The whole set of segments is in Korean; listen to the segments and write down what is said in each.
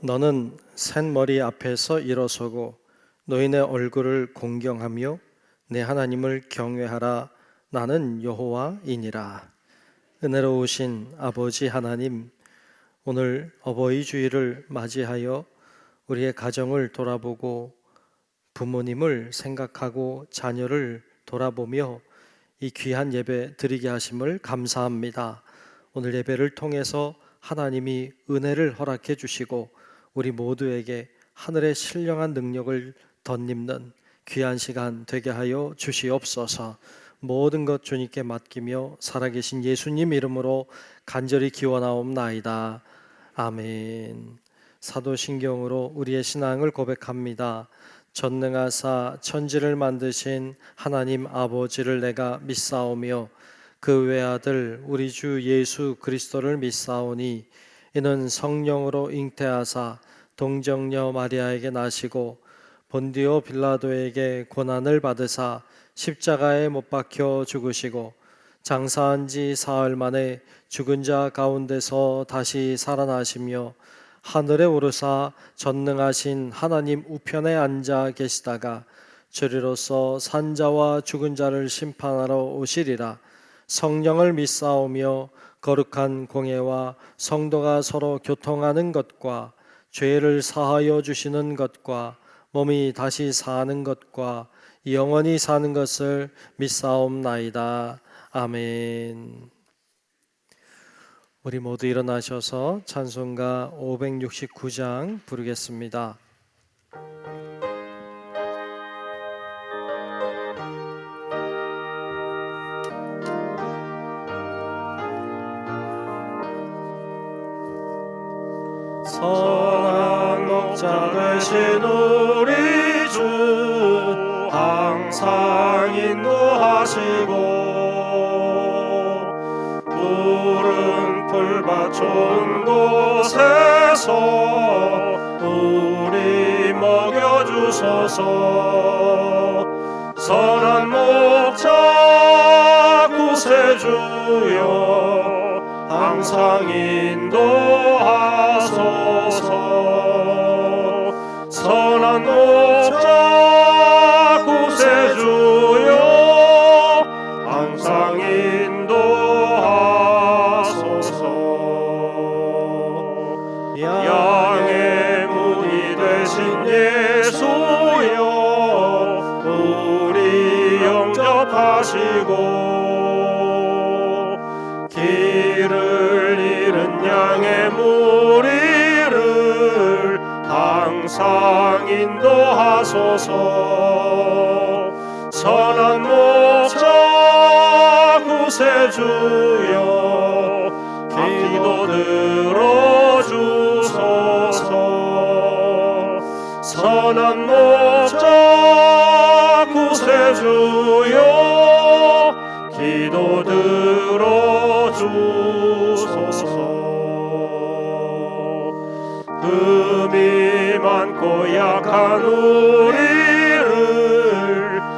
너는 샌머리 앞에서 일어서고 노인의 얼굴을 공경하며 내 하나님을 경외하라. 나는 여호와이니라. 은혜로우신 아버지 하나님, 오늘 어버이 주일을 맞이하여 우리의 가정을 돌아보고 부모님을 생각하고 자녀를 돌아보며 이 귀한 예배 드리게 하심을 감사합니다. 오늘 예배를 통해서 하나님이 은혜를 허락해 주시고 우리 모두에게 하늘의 신령한 능력을 덧입는 귀한 시간 되게 하여 주시옵소서. 모든 것 주님께 맡기며 살아계신 예수님 이름으로 간절히 기원하옵나이다. 아멘. 사도신경으로 우리의 신앙을 고백합니다. 전능하사 천지를 만드신 하나님 아버지를 내가 믿사오며 그 외아들 우리 주 예수 그리스도를 믿사오니 이는 성령으로 잉태하사 동정녀 마리아에게 나시고 본디오 빌라도에게 고난을 받으사 십자가에 못 박혀 죽으시고 장사한 지 사흘 만에 죽은 자 가운데서 다시 살아나시며 하늘에 오르사 전능하신 하나님 우편에 앉아 계시다가 주리로서 산자와 죽은 자를 심판하러 오시리라. 성령을 믿사오며 거룩한 공예와 성도가 서로 교통하는 것과 죄를 사하여 주시는 것과 몸이 다시 사는 것과 영원히 사는 것을 믿사옵나이다. 아멘. 우리 모두 일어나셔서 찬송가 569장 부르겠습니다. 선한 목자 되신 우리 주 항상 인도하시고 푸른 풀밭 좋은 곳에서 우리 먹여주소서. 선한 목자 구세주여 항상 인도하소서. 선한 목자 구세주여 항상 인도하소서. 양의 문이 되신 예수여 우리 영접하시고 길을 잃은 양의 무리를 항상 인도하소서. 선한 목자 구세주여 기도 들어주소서. 선한 목자 구세주여 기도 들어주소서. 흠이 많고 약한 우리를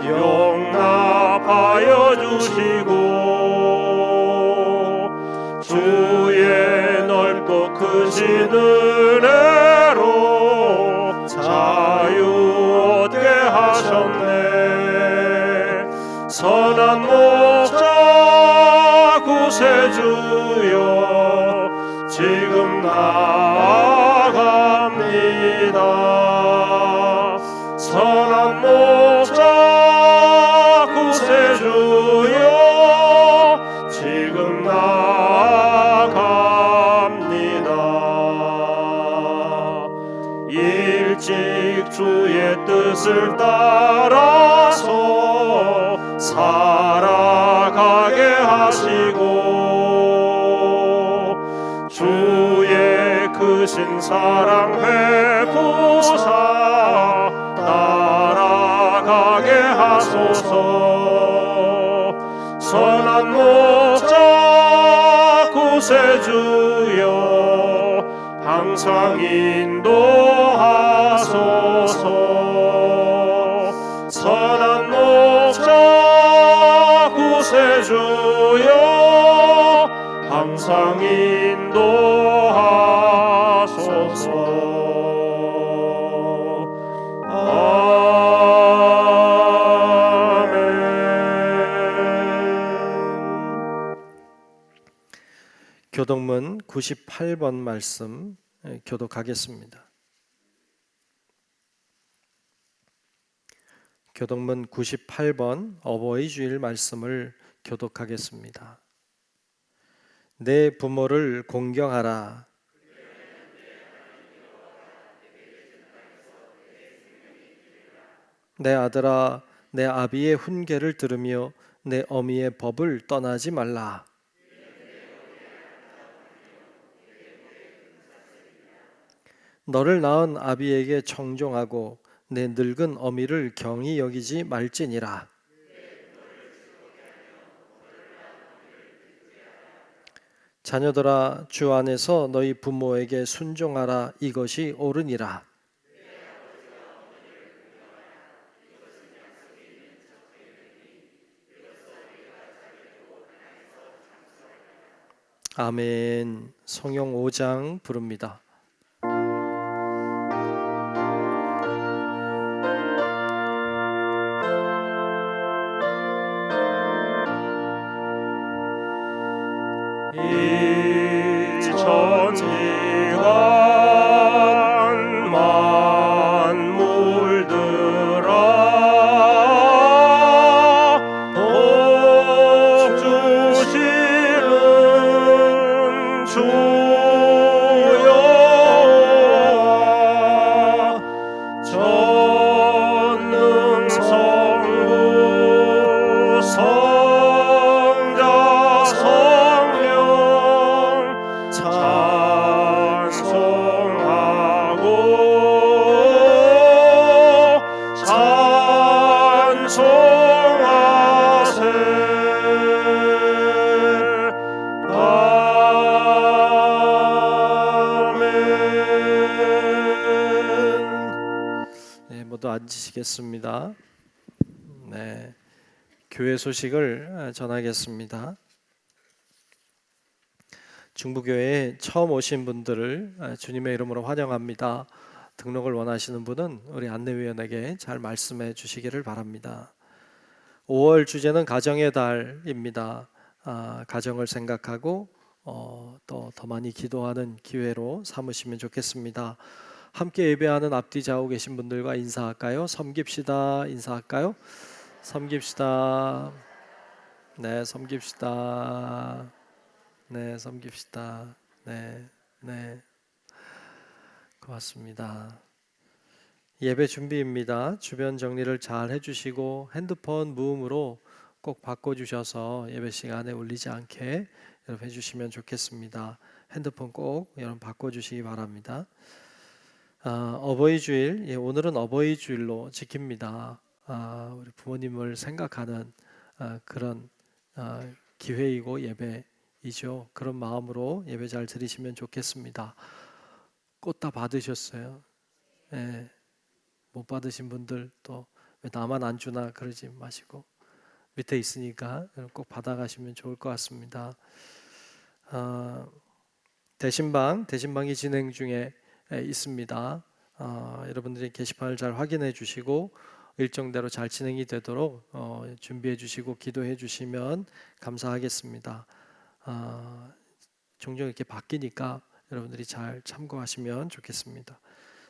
용납하여 주시고 주의 넓고 크신 은혜로 자유 얻게 하셨네. 선한 목자 구세주여 지금 나아갑니다. 선한 목자 구세주여 지금 나아갑니다. 일찍 주의 뜻을 따라서 살아가게 하시고 주의 크신 사랑 베푸사 따라가게 하소서. 선한 목자 구세주여 항상 인도하소서. 선한 목자 구세주여 항상 인도하소서. 교독문 98번 말씀 교독하겠습니다. 교독문 98번 어버이 주일 말씀을 교독하겠습니다. 내 부모를 공경하라. 내 아들아, 내 아비의 훈계를 들으며 내 어미의 법을 떠나지 말라. 너를 낳은 아비에게 청종하고 내 늙은 어미를 경히 여기지 말지니라. 자녀들아, 주 안에서 너희 부모에게 순종하라. 이것이 옳으니라. 아멘. 성경 5장 부릅니다. 이 전지한 만물들아 복 주시는 주여 전능성부 성자 모두 앉으시겠습니다. 네, 교회 소식을 전하겠습니다. 중부교회에 처음 오신 분들을 주님의 이름으로 환영합니다. 등록을 원하시는 분은 우리 안내위원에게 잘 말씀해 주시기를 바랍니다. 5월 주제는 가정의 달입니다. 가정을 생각하고 또 더 많이 기도하는 기회로 삼으시면 좋겠습니다. 함께 예배하는 앞뒤 좌우 계신 분들과 인사할까요? 섬깁시다. 인사할까요? 섬깁시다. 네, 섬깁시다. 네, 섬깁시다. 네, 네, 고맙습니다. 예배 준비입니다. 주변 정리를 잘 해주시고 핸드폰 무음으로 꼭 바꿔주셔서 예배 시간에 울리지 않게 여러분 해주시면 좋겠습니다. 핸드폰 꼭 여러분 바꿔주시기 바랍니다. 어버이 주일, 오늘은 어버이 주일로 지킵니다. 우리 부모님을 생각하는 그런 기회이고 예배이죠. 그런 마음으로 예배 잘 드리시면 좋겠습니다. 꽃 다 받으셨어요? 네. 못 받으신 분들 또 왜 나만 안 주나 그러지 마시고 밑에 있으니까 꼭 받아가시면 좋을 것 같습니다. 대신방이 진행 중에 있습니다. 여러분들이 게시판을 잘 확인해 주시고 일정대로 잘 진행이 되도록 준비해 주시고 기도해 주시면 감사하겠습니다. 종종 이렇게 바뀌니까 여러분들이 잘 참고하시면 좋겠습니다.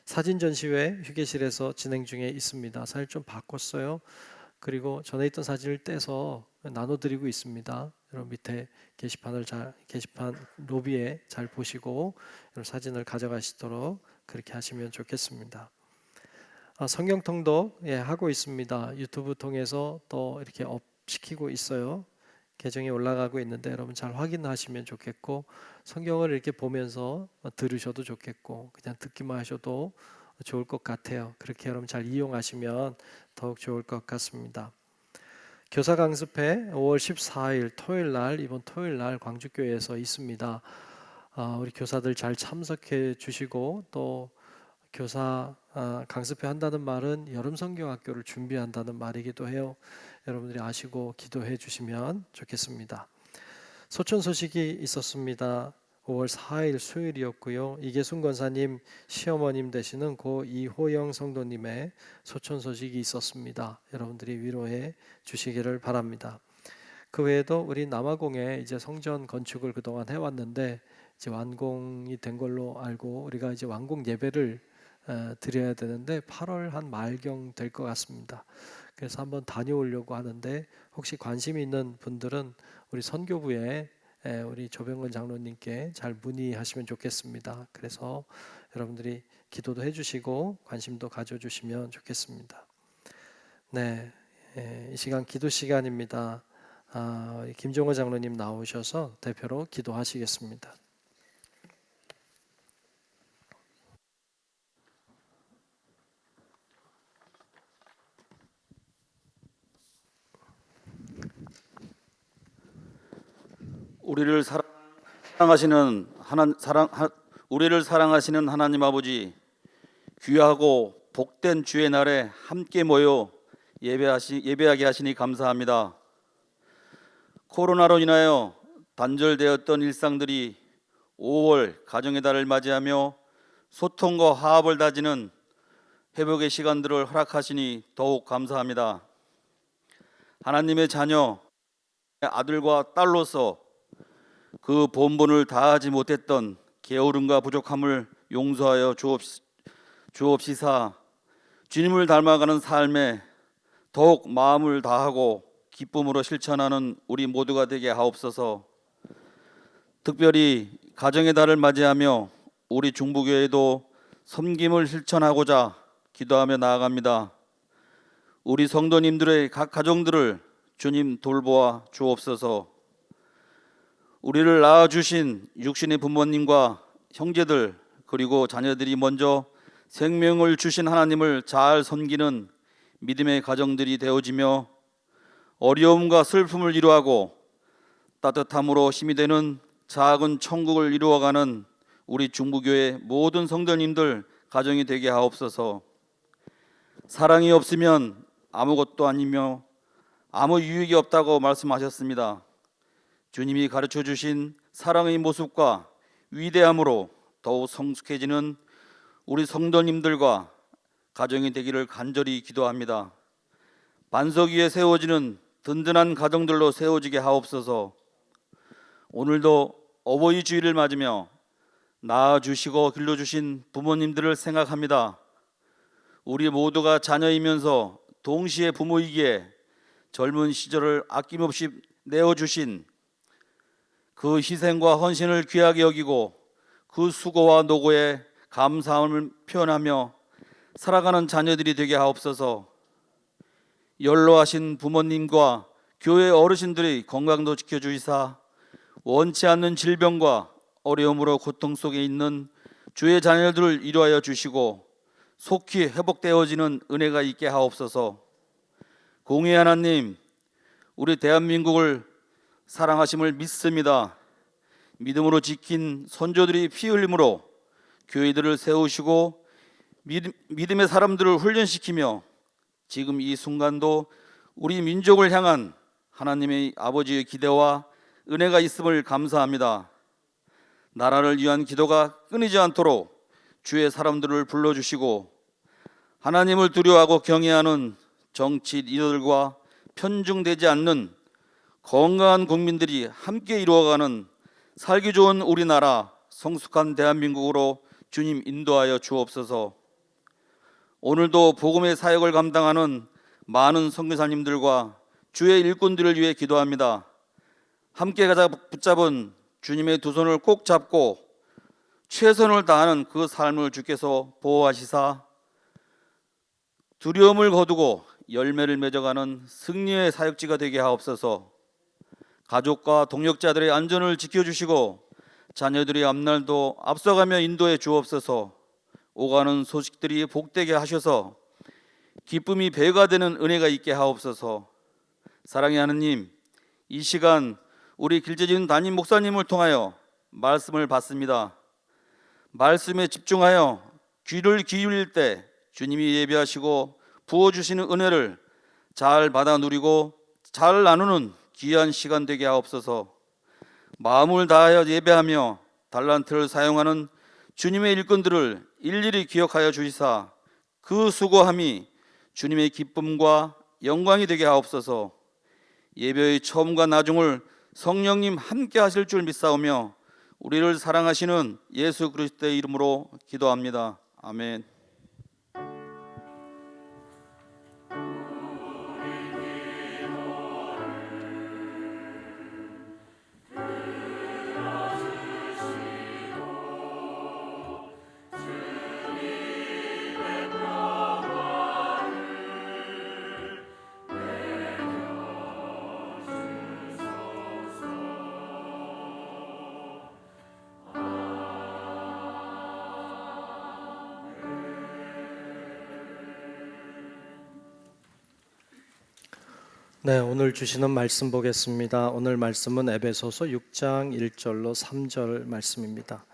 사진 전시회 휴게실에서 진행 중에 있습니다. 사진 좀 바꿨어요. 그리고 전에 있던 사진을 떼서 나눠드리고 있습니다. 여러분 밑에 게시판 로비에 잘 보시고 여러분 사진을 가져가시도록 그렇게 하시면 좋겠습니다. 성경 통독 하고 있습니다. 유튜브 통해서 또 이렇게 업 시키고 있어요. 계정에 올라가고 있는데 여러분 잘 확인하시면 좋겠고 성경을 이렇게 보면서 들으셔도 좋겠고 그냥 듣기만 하셔도 좋을 것 같아요. 그렇게 여러분 잘 이용하시면 더욱 좋을 것 같습니다. 교사 강습회 5월 14일 토요일 날 이번 토요일 날 광주교회에서 있습니다. 우리 교사들 잘 참석해 주시고 또 교사 강습회 한다는 말은 여름 성경학교를 준비한다는 말이기도 해요. 여러분들이 아시고 기도해 주시면 좋겠습니다. 소천 소식이 있었습니다. 5월 4일 수요일이었고요. 이계순 권사님 시어머님 되시는 고 이호영 성도님의 소천 소식이 있었습니다. 여러분들이 위로해 주시기를 바랍니다. 그 외에도 우리 남아공에 이제 성전 건축을 그동안 해왔는데 이제 완공이 된 걸로 알고 우리가 이제 완공 예배를 드려야 되는데 8월 한 말경 될 것 같습니다. 그래서 한번 다녀오려고 하는데 혹시 관심 있는 분들은 우리 선교부에 우리 조병건 장로님께 잘 문의하시면 좋겠습니다. 그래서 여러분들이 기도도 해주시고 관심도 가져주시면 좋겠습니다. 네, 이 시간 기도 시간입니다. 김종호 장로님 나오셔서 대표로 기도하시겠습니다. 우리를 사랑하시는 우리를 사랑하시는 하나님 아버지, 귀하고 복된 주의 날에 함께 모여 예배하게 하시니 감사합니다. 코로나로 인하여 단절되었던 일상들이 5월 가정의 달을 맞이하며 소통과 화합을 다지는 회복의 시간들을 허락하시니 더욱 감사합니다. 하나님의 자녀, 아들과 딸로서 그 본분을 다하지 못했던 게으름과 부족함을 용서하여 주옵시사 주님을 닮아가는 삶에 더욱 마음을 다하고 기쁨으로 실천하는 우리 모두가 되게 하옵소서. 특별히 가정의 달을 맞이하며 우리 중부교회도 섬김을 실천하고자 기도하며 나아갑니다. 우리 성도님들의 각 가정들을 주님 돌보아 주옵소서. 우리를 낳아주신 육신의 부모님과 형제들 그리고 자녀들이 먼저 생명을 주신 하나님을 잘 섬기는 믿음의 가정들이 되어지며 어려움과 슬픔을 이루하고 따뜻함으로 힘이 되는 작은 천국을 이루어가는 우리 중부교회 모든 성도님들 가정이 되게 하옵소서. 사랑이 없으면 아무것도 아니며 아무 유익이 없다고 말씀하셨습니다. 주님이 가르쳐 주신 사랑의 모습과 위대함으로 더욱 성숙해지는 우리 성도님들과 가정이 되기를 간절히 기도합니다. 반석 위에 세워지는 든든한 가정들로 세워지게 하옵소서. 오늘도 어버이 주일을 맞으며 낳아주시고 길러주신 부모님들을 생각합니다. 우리 모두가 자녀이면서 동시에 부모이기에 젊은 시절을 아낌없이 내어주신 그 희생과 헌신을 귀하게 여기고 그 수고와 노고에 감사함을 표현하며 살아가는 자녀들이 되게 하옵소서. 연로하신 부모님과 교회 어르신들의 건강도 지켜주시사 원치 않는 질병과 어려움으로 고통 속에 있는 주의 자녀들을 이루하여 주시고 속히 회복되어지는 은혜가 있게 하옵소서. 공의 하나님, 우리 대한민국을 사랑하심을 믿습니다. 믿음으로 지킨 선조들이 피 흘림으로 교회들을 세우시고 믿음의 사람들을 훈련시키며 지금 이 순간도 우리 민족을 향한 하나님의 아버지의 기대와 은혜가 있음을 감사합니다. 나라를 위한 기도가 끊이지 않도록 주의 사람들을 불러주시고 하나님을 두려워하고 경외하는 정치 리더들과 편중되지 않는 건강한 국민들이 함께 이루어가는 살기 좋은 우리나라 성숙한 대한민국으로 주님 인도하여 주옵소서. 오늘도 복음의 사역을 감당하는 많은 선교사님들과 주의 일꾼들을 위해 기도합니다. 함께 붙잡은 주님의 두 손을 꼭 잡고 최선을 다하는 그 삶을 주께서 보호하시사 두려움을 거두고 열매를 맺어가는 승리의 사역지가 되게 하옵소서. 가족과 동역자들의 안전을 지켜주시고 자녀들의 앞날도 앞서가며 인도해 주옵소서. 오가는 소식들이 복되게 하셔서 기쁨이 배가 되는 은혜가 있게 하옵소서. 사랑의 하느님, 이 시간 우리 길재진 담임 목사님을 통하여 말씀을 받습니다. 말씀에 집중하여 귀를 기울일 때 주님이 예배하시고 부어주시는 은혜를 잘 받아 누리고 잘 나누는 귀한 시간 되게 하옵소서. 마음을 다하여 예배하며 달란트를 사용하는 주님의 일꾼들을 일일이 기억하여 주시사 그 수고함이 주님의 기쁨과 영광이 되게 하옵소서. 예배의 처음과 나중을 성령님 함께 하실 줄 믿사오며 우리를 사랑하시는 예수 그리스도의 이름으로 기도합니다. 아멘. 네, 오늘 주시는 말씀 보겠습니다. 오늘 말씀은 에베소서 6장 1절로 3절 말씀입니다.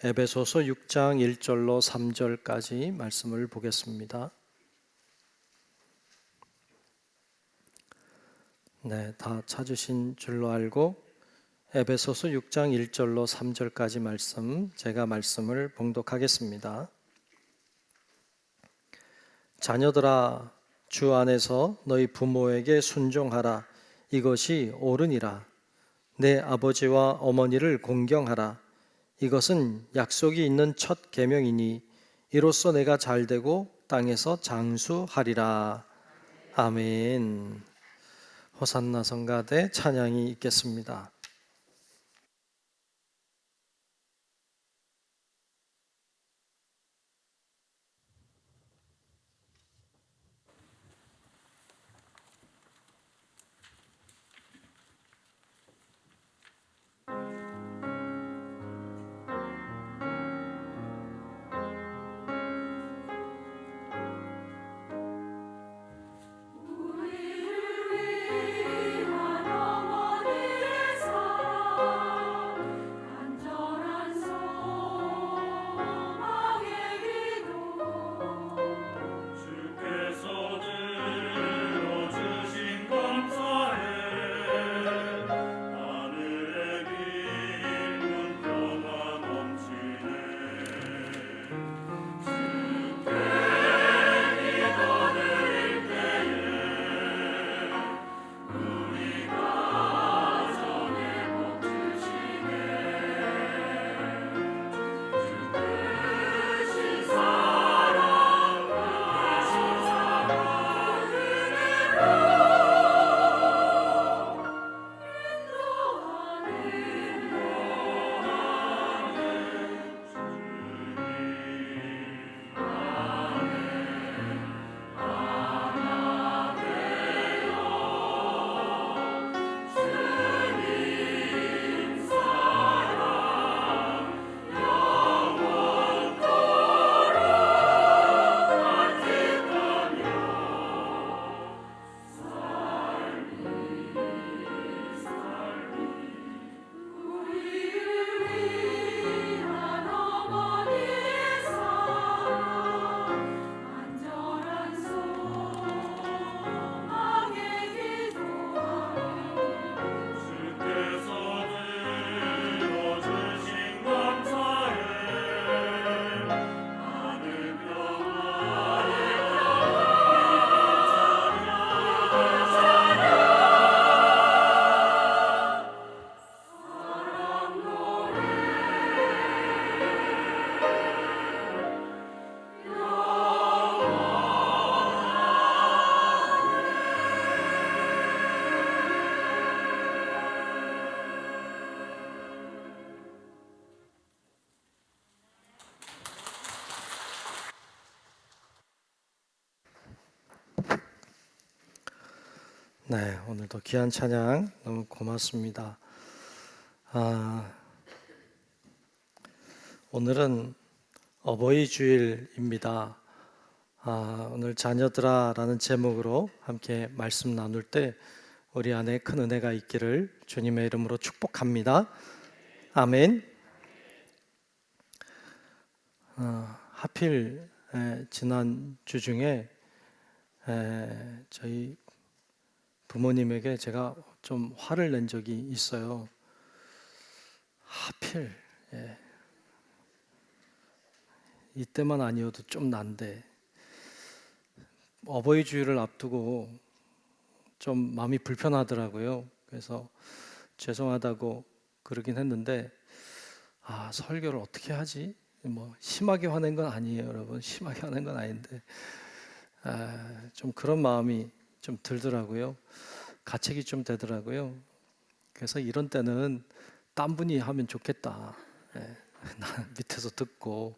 에베소서 6장 1절로 3절까지 말씀을 보겠습니다. 네, 다 찾으신 줄로 알고 에베소서 6장 1절로 3절까지 말씀, 제가 말씀을 봉독하겠습니다. 자녀들아, 주 안에서 너희 부모에게 순종하라. 이것이 옳으니라. 내 아버지와 어머니를 공경하라. 이것은 약속이 있는 첫 계명이니 이로써 내가 잘되고 땅에서 장수하리라. 아멘. 호산나 성가대 찬양이 있겠습니다. 네, 오늘도 귀한 찬양 너무 고맙습니다. 오늘은 어버이 주일입니다. 오늘 자녀들아 라는 제목으로 함께 말씀 나눌 때 우리 안에 큰 은혜가 있기를 주님의 이름으로 축복합니다. 아멘. 하필 지난 주 중에 저희 부모님에게 제가 좀 화를 낸 적이 있어요. 하필 이때만 아니어도 좀 난데 어버이 주일을 앞두고 좀 마음이 불편하더라고요. 그래서 죄송하다고 그러긴 했는데, 설교를 어떻게 하지? 뭐 심하게 화낸 건 아니에요, 여러분. 심하게 화낸 건 아닌데, 좀 그런 마음이 좀 들더라고요. 가책이 좀 되더라고요. 그래서 이런 때는 딴 분이 하면 좋겠다. 예, 나 밑에서 듣고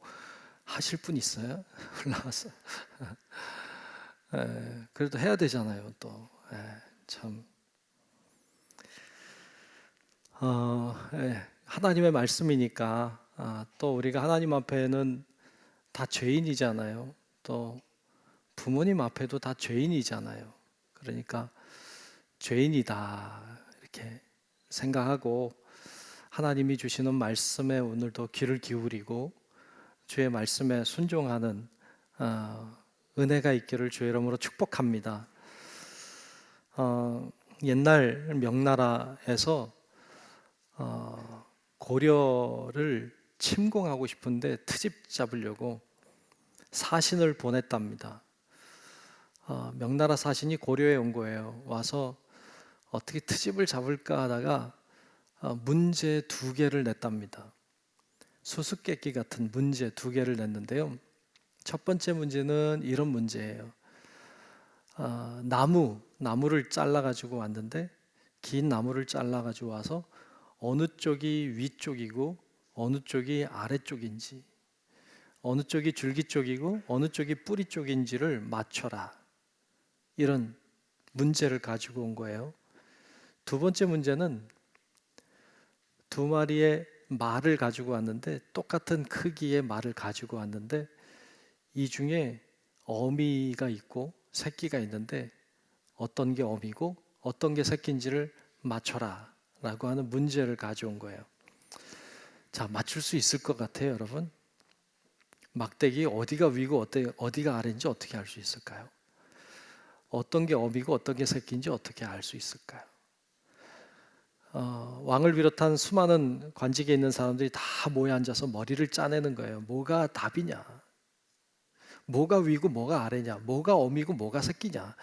하실 분 있어요? 올라와서. 그래도 해야 되잖아요, 또. 참. 하나님의 말씀이니까 또 우리가 하나님 앞에는 다 죄인이잖아요. 또 부모님 앞에도 다 죄인이잖아요. 그러니까 죄인이다 이렇게 생각하고 하나님이 주시는 말씀에 오늘도 귀를 기울이고 주의 말씀에 순종하는 은혜가 있기를 주의 이름으로 축복합니다. 옛날 명나라에서 고려를 침공하고 싶은데 트집 잡으려고 사신을 보냈답니다. 명나라 사신이 고려에 온 거예요. 와서 어떻게 트집을 잡을까 하다가 문제 2개를 냈답니다. 수수께끼 같은 문제 2개를 냈는데요. 첫 번째 문제는 이런 문제예요. 나무를 잘라 가지고 왔는데 긴 나무를 잘라 가지고 와서 어느 쪽이 위쪽이고 어느 쪽이 아래쪽인지, 어느 쪽이 줄기 쪽이고 어느 쪽이 뿌리 쪽인지를 맞춰라. 이런 문제를 가지고 온 거예요. 두 번째 문제는 2마리의 말을 가지고 왔는데 똑같은 크기의 말을 가지고 왔는데 이 중에 어미가 있고 새끼가 있는데 어떤 게 어미고 어떤 게 새끼인지를 맞춰라 라고 하는 문제를 가져온 거예요. 자, 맞출 수 있을 것 같아요, 여러분? 막대기 어디가 위고 어디가 아래인지 어떻게 알 수 있을까요? 어떤 게 어미고 어떤 게 새끼인지 어떻게 알 수 있을까요? 왕을 비롯한 수많은 관직에 있는 사람들이 다 모여 앉아서 머리를 짜내는 거예요. 뭐가 답이냐? 뭐가 위고 뭐가 아래냐? 뭐가 어미고 뭐가 새끼냐?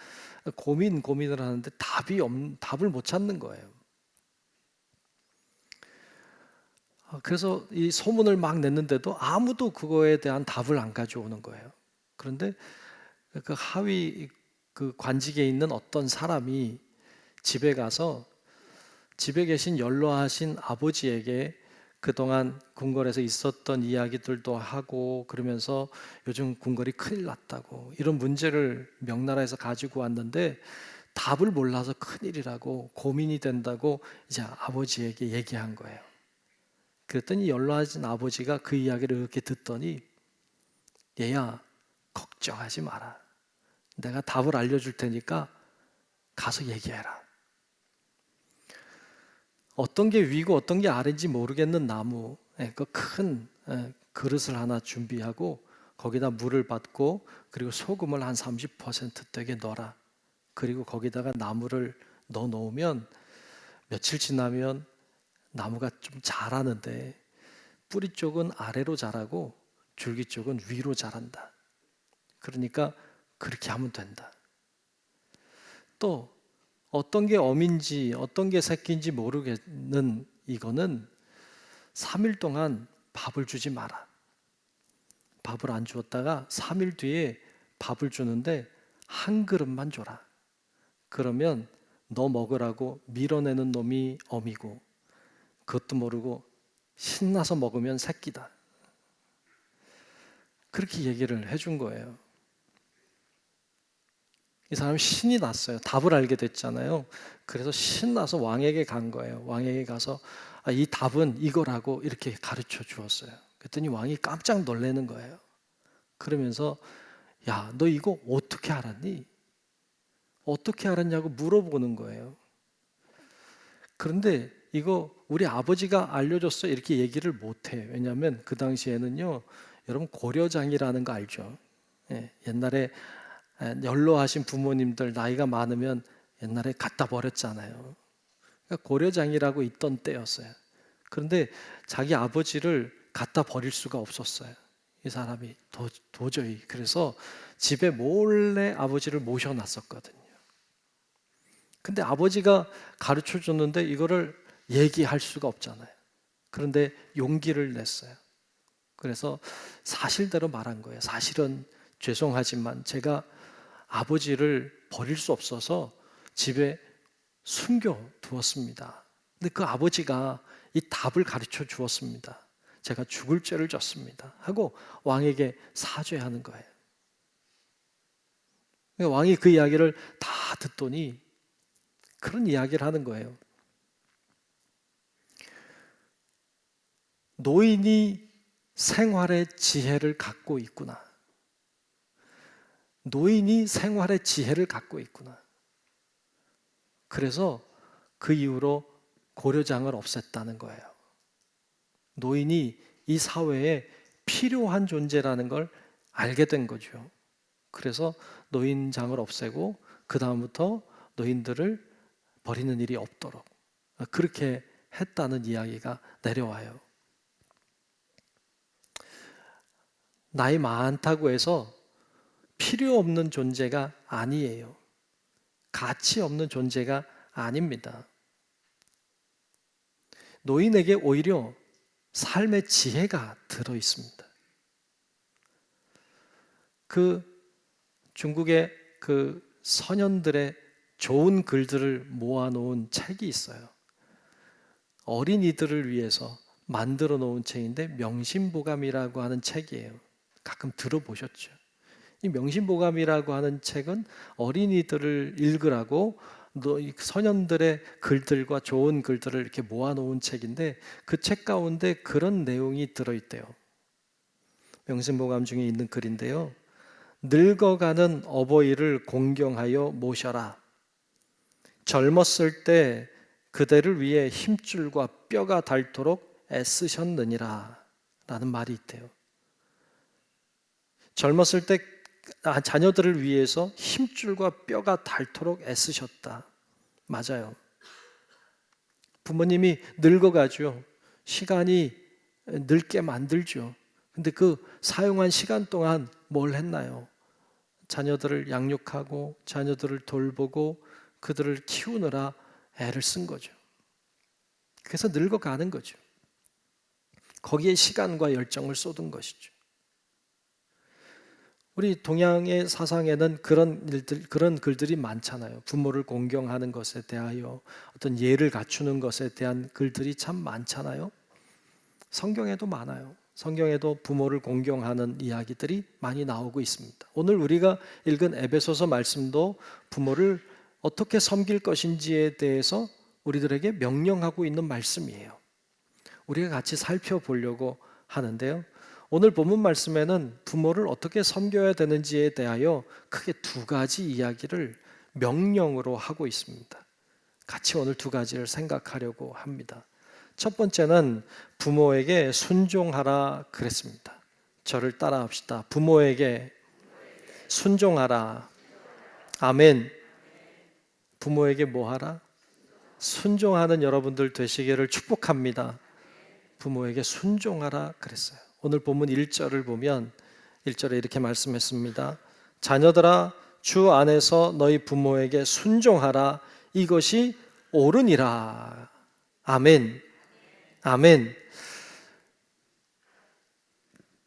고민을 하는데 답을 못 찾는 거예요. 그래서 이 소문을 막 냈는데도 아무도 그거에 대한 답을 안 가져오는 거예요. 그런데 그 하위 그 관직에 있는 어떤 사람이 집에 가서 집에 계신 연로하신 아버지에게 그동안 궁궐에서 있었던 이야기들도 하고 그러면서 요즘 궁궐이 큰일 났다고 이런 문제를 명나라에서 가지고 왔는데 답을 몰라서 큰일이라고 고민이 된다고 이제 아버지에게 얘기한 거예요. 그랬더니 연로하신 아버지가 그 이야기를 이렇게 듣더니 얘야 걱정하지 마라. 내가 답을 알려줄 테니까 가서 얘기해라. 어떤 게 위고 어떤 게 아래인지 모르겠는 나무, 그 큰 그릇을 하나 준비하고 거기다 물을 붓고 그리고 소금을 한 30% 되게 넣어라. 그리고 거기다가 나무를 넣어 놓으면 며칠 지나면 나무가 좀 자라는데 뿌리 쪽은 아래로 자라고 줄기 쪽은 위로 자란다. 그러니까 그렇게 하면 된다. 또 어떤 게 어민지 어떤 게 새끼인지 모르겠는 이거는 3일 동안 밥을 주지 마라. 밥을 안 주었다가 3일 뒤에 밥을 주는데 한 그릇만 줘라. 그러면 너 먹으라고 밀어내는 놈이 어미고 그것도 모르고 신나서 먹으면 새끼다. 그렇게 얘기를 해준 거예요. 이 사람이 신이 났어요. 답을 알게 됐잖아요. 그래서 신나서 왕에게 간 거예요. 왕에게 가서 이 답은 이거라고 이렇게 가르쳐 주었어요. 그랬더니 왕이 깜짝 놀라는 거예요. 그러면서 야, 너 이거 어떻게 알았니? 어떻게 알았냐고 물어보는 거예요. 그런데 이거 우리 아버지가 알려줬어 이렇게 얘기를 못해요. 왜냐하면 그 당시에는요, 여러분 고려장이라는 거 알죠? 옛날에 연로하신 부모님들 나이가 많으면 옛날에 갖다 버렸잖아요. 그러니까 고려장이라고 있던 때였어요. 그런데 자기 아버지를 갖다 버릴 수가 없었어요. 이 사람이 도저히. 그래서 집에 몰래 아버지를 모셔놨었거든요. 근데 아버지가 가르쳐 줬는데 이거를 얘기할 수가 없잖아요. 그런데 용기를 냈어요. 그래서 사실대로 말한 거예요. 사실은 죄송하지만 제가 아버지를 버릴 수 없어서 집에 숨겨 두었습니다. 근데 그 아버지가 이 답을 가르쳐 주었습니다. 제가 죽을 죄를 졌습니다 하고 왕에게 사죄하는 거예요. 왕이 그 이야기를 다 듣더니 그런 이야기를 하는 거예요. 노인이 생활의 지혜를 갖고 있구나. 노인이 생활의 지혜를 갖고 있구나. 그래서 그 이후로 고려장을 없앴다는 거예요. 노인이 이 사회에 필요한 존재라는 걸 알게 된 거죠. 그래서 노인장을 없애고 그 다음부터 노인들을 버리는 일이 없도록 그렇게 했다는 이야기가 내려와요. 나이 많다고 해서 필요 없는 존재가 아니에요. 가치 없는 존재가 아닙니다. 노인에게 오히려 삶의 지혜가 들어 있습니다. 그 중국의 그 선현들의 좋은 글들을 모아놓은 책이 있어요. 어린이들을 위해서 만들어 놓은 책인데 명심보감이라고 하는 책이에요. 가끔 들어보셨죠? 이 명심보감이라고 하는 책은 어린이들을 읽으라고 선현들의 글들과 좋은 글들을 이렇게 모아놓은 책인데 그 책 가운데 그런 내용이 들어있대요. 명심보감 중에 있는 글인데요. 늙어가는 어버이를 공경하여 모셔라. 젊었을 때 그대를 위해 힘줄과 뼈가 닳도록 애쓰셨느니라 라는 말이 있대요. 젊었을 때 자녀들을 위해서 힘줄과 뼈가 닳도록 애쓰셨다. 맞아요. 부모님이 늙어가죠. 시간이 늙게 만들죠. 근데 그 사용한 시간 동안 뭘 했나요? 자녀들을 양육하고 자녀들을 돌보고 그들을 키우느라 애를 쓴 거죠. 그래서 늙어가는 거죠. 거기에 시간과 열정을 쏟은 것이죠. 우리 동양의 사상에는 그런 글들이 많잖아요. 부모를 공경하는 것에 대하여 어떤 예를 갖추는 것에 대한 글들이 참 많잖아요. 성경에도 많아요. 성경에도 부모를 공경하는 이야기들이 많이 나오고 있습니다. 오늘 우리가 읽은 에베소서 말씀도 부모를 어떻게 섬길 것인지에 대해서 우리들에게 명령하고 있는 말씀이에요. 우리가 같이 살펴보려고 하는데요. 오늘 본문 말씀에는 부모를 어떻게 섬겨야 되는지에 대하여 크게 두 가지 이야기를 명령으로 하고 있습니다. 같이 오늘 두 가지를 생각하려고 합니다. 첫 번째는 부모에게 순종하라 그랬습니다. 저를 따라합시다. 부모에게 순종하라. 아멘. 부모에게 뭐 하라? 순종하는 여러분들 되시기를 축복합니다. 부모에게 순종하라 그랬어요. 오늘 본문 1절을 보면 1절에 이렇게 말씀했습니다. 자녀들아 주 안에서 너희 부모에게 순종하라. 이것이 옳으니라. 아멘. 아멘.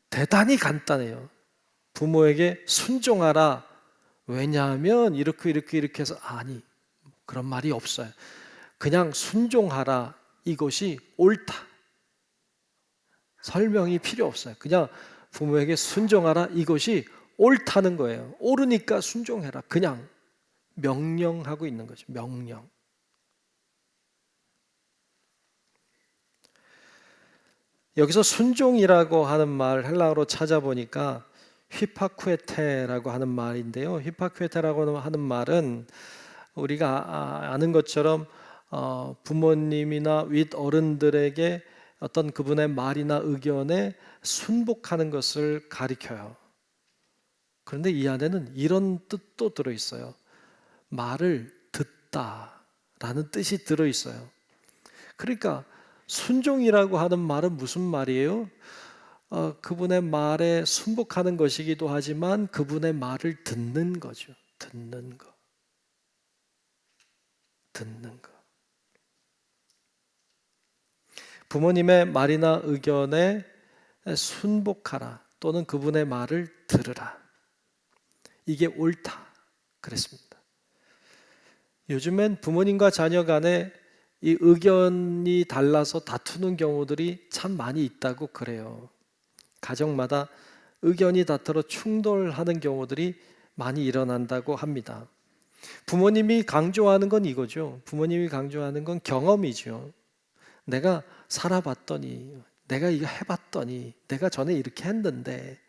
대단히 간단해요. 부모에게 순종하라. 왜냐하면 이렇게 해서 아니 그런 말이 없어요. 그냥 순종하라. 이것이 옳다. 설명이 필요 없어요. 그냥 부모에게 순종하라. 이것이 옳다는 거예요. 옳으니까 순종해라. 그냥 명령하고 있는 거죠. 명령. 여기서 순종이라고 하는 말 헬라어로 찾아보니까 휘파쿠에테라고 하는 말인데요. 휘파쿠에테라고 하는 말은 우리가 아는 것처럼 부모님이나 윗 어른들에게 어떤 그분의 말이나 의견에 순복하는 것을 가리켜요. 그런데 이 안에는 이런 뜻도 들어있어요. 말을 듣다라는 뜻이 들어있어요. 그러니까 순종이라고 하는 말은 무슨 말이에요? 그분의 말에 순복하는 것이기도 하지만 그분의 말을 듣는 거죠. 듣는 거. 부모님의 말이나 의견에 순복하라 또는 그분의 말을 들으라. 이게 옳다 그랬습니다. 요즘엔 부모님과 자녀 간에 이 의견이 달라서 다투는 경우들이 참 많이 있다고 그래요. 가정마다 의견이 다투어 충돌하는 경우들이 많이 일어난다고 합니다. 부모님이 강조하는 건 이거죠. 부모님이 강조하는 건 경험이죠. 내가 살아봤더니, 내가 이거 해봤더니, 내가 전에 이렇게 했는데,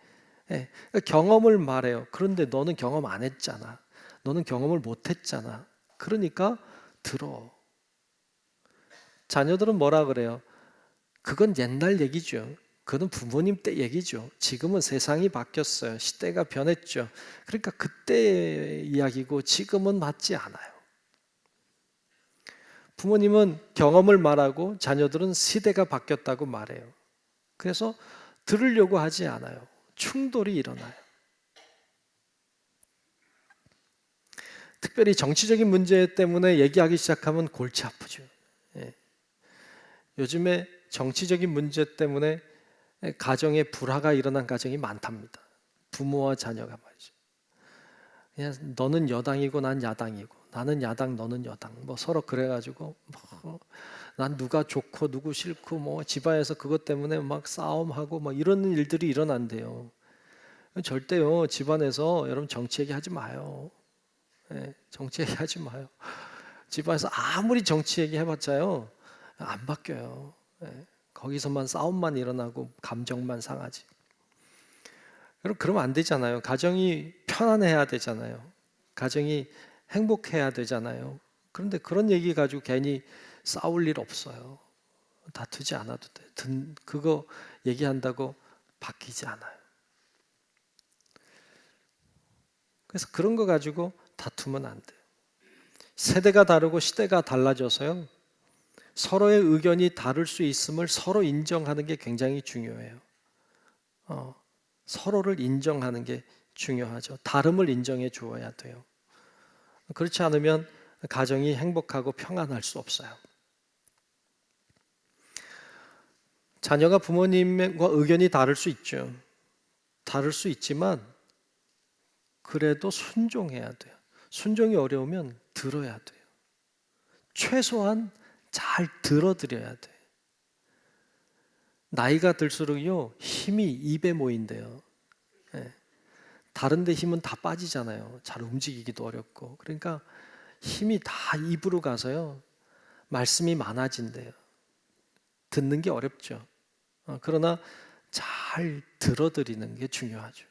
경험을 말해요. 그런데 너는 경험 안 했잖아. 너는 경험을 못 했잖아. 그러니까 들어. 자녀들은 뭐라 그래요? 그건 옛날 얘기죠. 그건 부모님 때 얘기죠. 지금은 세상이 바뀌었어요. 시대가 변했죠. 그러니까 그때의 이야기고 지금은 맞지 않아요. 부모님은 경험을 말하고 자녀들은 시대가 바뀌었다고 말해요. 그래서 들으려고 하지 않아요. 충돌이 일어나요. 특별히 정치적인 문제 때문에 얘기하기 시작하면 골치 아프죠. 요즘에 정치적인 문제 때문에 가정에 불화가 일어난 가정이 많답니다. 부모와 자녀가 말이죠. 그냥 너는 여당이고 난 야당이고, 나는 야당 너는 여당, 뭐 서로 그래가지고 난 누가 좋고 누구 싫고 뭐 집안에서 그것 때문에 막 싸움하고 막 이런 일들이 일어난대요. 절대요 집안에서 여러분 정치 얘기하지 마요. 정치 얘기하지 마요. 집안에서 아무리 정치 얘기해봤자요 안 바뀌어요. 거기서만 싸움만 일어나고 감정만 상하지. 여러분 그러면 안 되잖아요. 가정이 편안해야 되잖아요. 가정이 행복해야 되잖아요. 그런데 그런 얘기 가지고 괜히 싸울 일 없어요. 다투지 않아도 돼. 그거 얘기한다고 바뀌지 않아요. 그래서 그런 거 가지고 다투면 안 돼요. 세대가 다르고 시대가 달라져서요. 서로의 의견이 다를 수 있음을 서로 인정하는 게 굉장히 중요해요. 서로를 인정하는 게 중요하죠. 다름을 인정해 주어야 돼요. 그렇지 않으면 가정이 행복하고 평안할 수 없어요. 자녀가 부모님과 의견이 다를 수 있죠. 다를 수 있지만 그래도 순종해야 돼요. 순종이 어려우면 들어야 돼요. 최소한 잘 들어드려야 돼요. 나이가 들수록요 힘이 입에 모인대요. 다른 데 힘은 다 빠지잖아요. 잘 움직이기도 어렵고. 그러니까 힘이 다 입으로 가서요 말씀이 많아진대요. 듣는 게 어렵죠. 그러나 잘 들어드리는 게 중요하죠.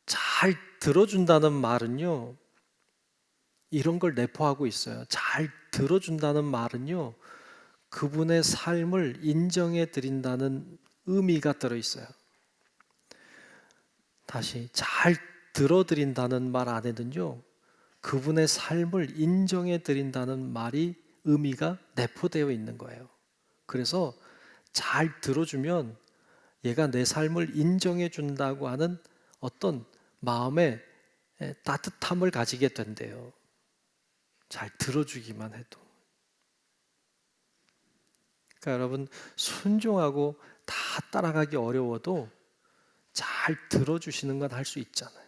잘 들어준다는 말은요 이런 걸 내포하고 있어요. 잘 들어준다는 말은요 그분의 삶을 인정해 드린다는 의미가 들어있어요. 다시 잘 들어드린다는 말 안에는요 그분의 삶을 인정해 드린다는 말이 의미가 내포되어 있는 거예요. 그래서 잘 들어주면 얘가 내 삶을 인정해 준다고 하는 어떤 마음의 따뜻함을 가지게 된대요. 잘 들어주기만 해도. 그러니까 여러분 순종하고 다 따라가기 어려워도 잘 들어주시는 건 할 수 있잖아요.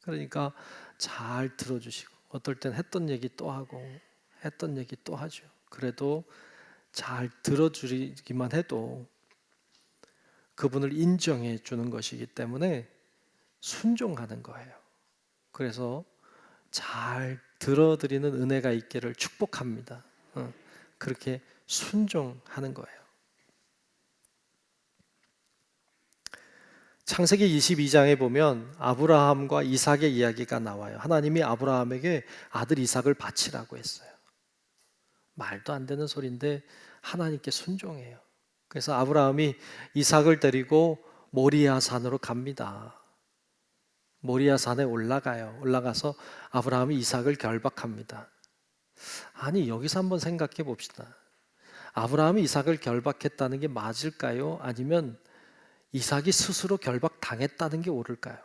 그러니까 잘 들어주시고 어떨 땐 했던 얘기 또 하고 했던 얘기 또 하죠. 그래도 잘 들어주기만 해도 그분을 인정해 주는 것이기 때문에 순종하는 거예요. 그래서 잘 들어드리는 은혜가 있기를 축복합니다. 그렇게 순종하는 거예요. 창세기 22장에 보면 아브라함과 이삭의 이야기가 나와요. 하나님이 아브라함에게 아들 이삭을 바치라고 했어요. 말도 안 되는 소리인데 하나님께 순종해요. 그래서 아브라함이 이삭을 데리고 모리아 산으로 갑니다. 모리아 산에 올라가요. 올라가서 아브라함이 이삭을 결박합니다. 아니 여기서 한번 생각해 봅시다. 아브라함이 이삭을 결박했다는 게 맞을까요? 아니면 이삭이 스스로 결박당했다는 게 옳을까요?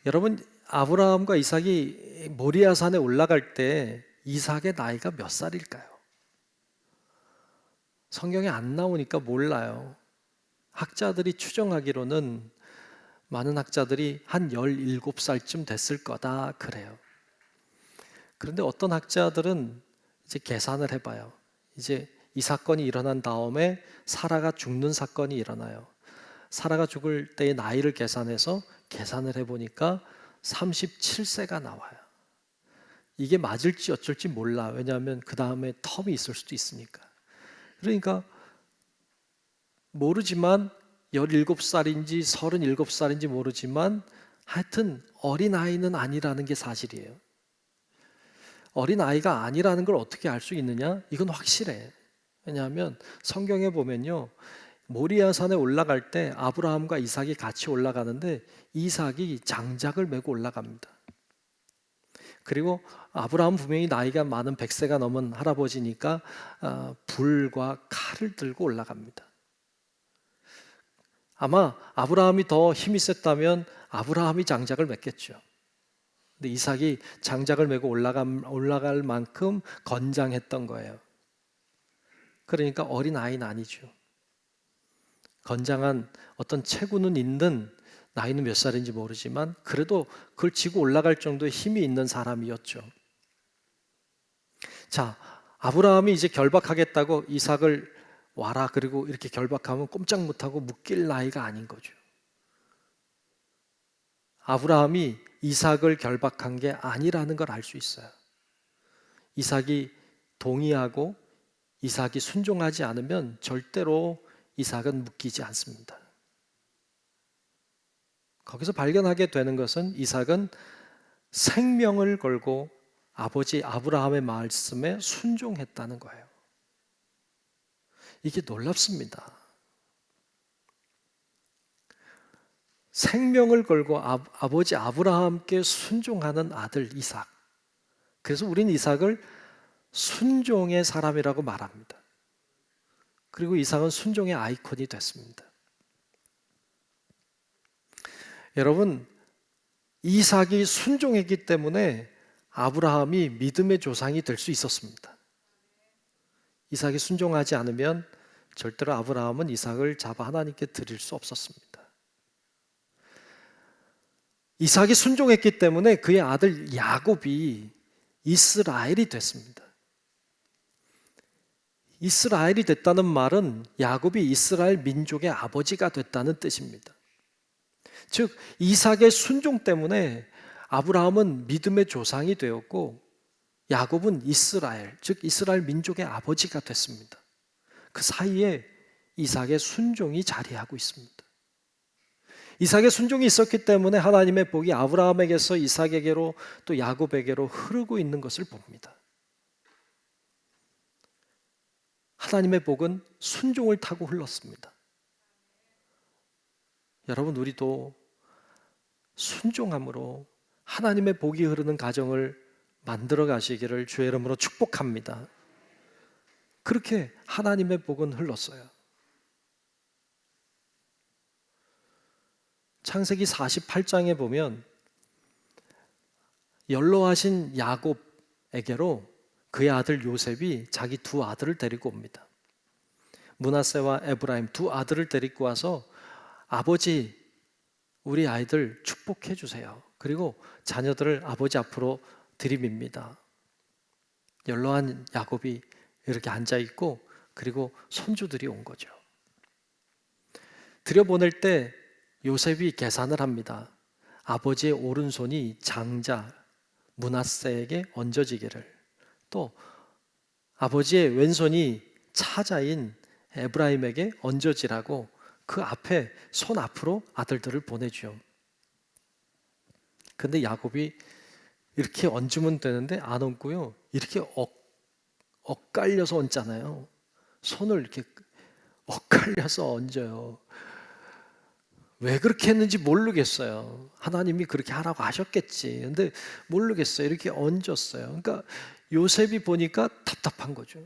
여러분, 아브라함과 이삭이 모리아산에 올라갈 때 이삭의 나이가 몇 살일까요? 성경에 안 나오니까 몰라요. 학자들이 추정하기로는 많은 학자들이 한 17살쯤 됐을 거다 그래요. 그런데 어떤 학자들은 이제 계산을 해봐요. 이제 이 사건이 일어난 다음에 사라가 죽는 사건이 일어나요. 사라가 죽을 때의 나이를 계산해서 계산을 해보니까 37세가 나와요. 이게 맞을지 어쩔지 몰라. 왜냐하면 그 다음에 텀이 있을 수도 있으니까. 그러니까 모르지만 17살인지 37살인지 모르지만 하여튼 어린아이는 아니라는 게 사실이에요. 어린아이가 아니라는 걸 어떻게 알 수 있느냐? 이건 확실해. 왜냐하면 성경에 보면요, 모리아산에 올라갈 때 아브라함과 이삭이 같이 올라가는데 이삭이 장작을 메고 올라갑니다. 그리고 아브라함 분명히 나이가 많은 100세가 넘은 할아버지니까 불과 칼을 들고 올라갑니다. 아마 아브라함이 더 힘이 셌다면 아브라함이 장작을 맸겠죠. 근데 이삭이 장작을 메고 올라갈 만큼 건장했던 거예요. 그러니까 어린 아이는 아니죠. 건장한 어떤 체구는 있는, 나이는 몇 살인지 모르지만 그래도 그걸 지고 올라갈 정도의 힘이 있는 사람이었죠. 자, 아브라함이 이제 결박하겠다고 이삭을 와라 그리고 이렇게 결박하면 꼼짝 못하고 묶일 나이가 아닌 거죠. 아브라함이 이삭을 결박한 게 아니라는 걸 알 수 있어요. 이삭이 동의하고 이삭이 순종하지 않으면 절대로 이삭은 묶이지 않습니다. 거기서 발견하게 되는 것은 이삭은 생명을 걸고 아버지 아브라함의 말씀에 순종했다는 거예요. 이게 놀랍습니다. 생명을 걸고 아버지 아브라함께 순종하는 아들 이삭. 그래서 우리는 이삭을 순종의 사람이라고 말합니다. 그리고 이삭은 순종의 아이콘이 됐습니다. 여러분, 이삭이 순종했기 때문에 아브라함이 믿음의 조상이 될 수 있었습니다. 이삭이 순종하지 않으면 절대로 아브라함은 이삭을 잡아 하나님께 드릴 수 없었습니다. 이삭이 순종했기 때문에 그의 아들 야곱이 이스라엘이 됐습니다. 이스라엘이 됐다는 말은 야곱이 이스라엘 민족의 아버지가 됐다는 뜻입니다. 즉 이삭의 순종 때문에 아브라함은 믿음의 조상이 되었고 야곱은 이스라엘, 즉 이스라엘 민족의 아버지가 됐습니다. 그 사이에 이삭의 순종이 자리하고 있습니다. 이삭의 순종이 있었기 때문에 하나님의 복이 아브라함에게서 이삭에게로 또 야곱에게로 흐르고 있는 것을 봅니다. 하나님의 복은 순종을 타고 흘렀습니다. 여러분, 우리도 순종함으로 하나님의 복이 흐르는 가정을 만들어 가시기를 주의 이름으로 축복합니다. 그렇게 하나님의 복은 흘렀어요. 창세기 48장에 보면 연로하신 야곱에게로 그의 아들 요셉이 자기 두 아들을 데리고 옵니다. 므낫세와 에브라임 두 아들을 데리고 와서 아버지, 우리 아이들 축복해 주세요. 그리고 자녀들을 아버지 앞으로 들이밉니다. 연로한 야곱이 이렇게 앉아 있고 그리고 손주들이 온 거죠. 들여보낼 때 요셉이 계산을 합니다. 아버지의 오른손이 장자 므낫세에게 얹어지기를, 또 아버지의 왼손이 차자인 에브라임에게 얹어지라고 그 앞에 손 앞으로 아들들을 보내죠. 근데 야곱이 이렇게 얹으면 되는데 안 얹고요, 이렇게 엇갈려서 얹잖아요. 손을 이렇게 엇갈려서 얹어요. 왜 그렇게 했는지 모르겠어요. 하나님이 그렇게 하라고 하셨겠지. 근데 모르겠어요. 이렇게 얹었어요. 그러니까 요셉이 보니까 답답한 거죠.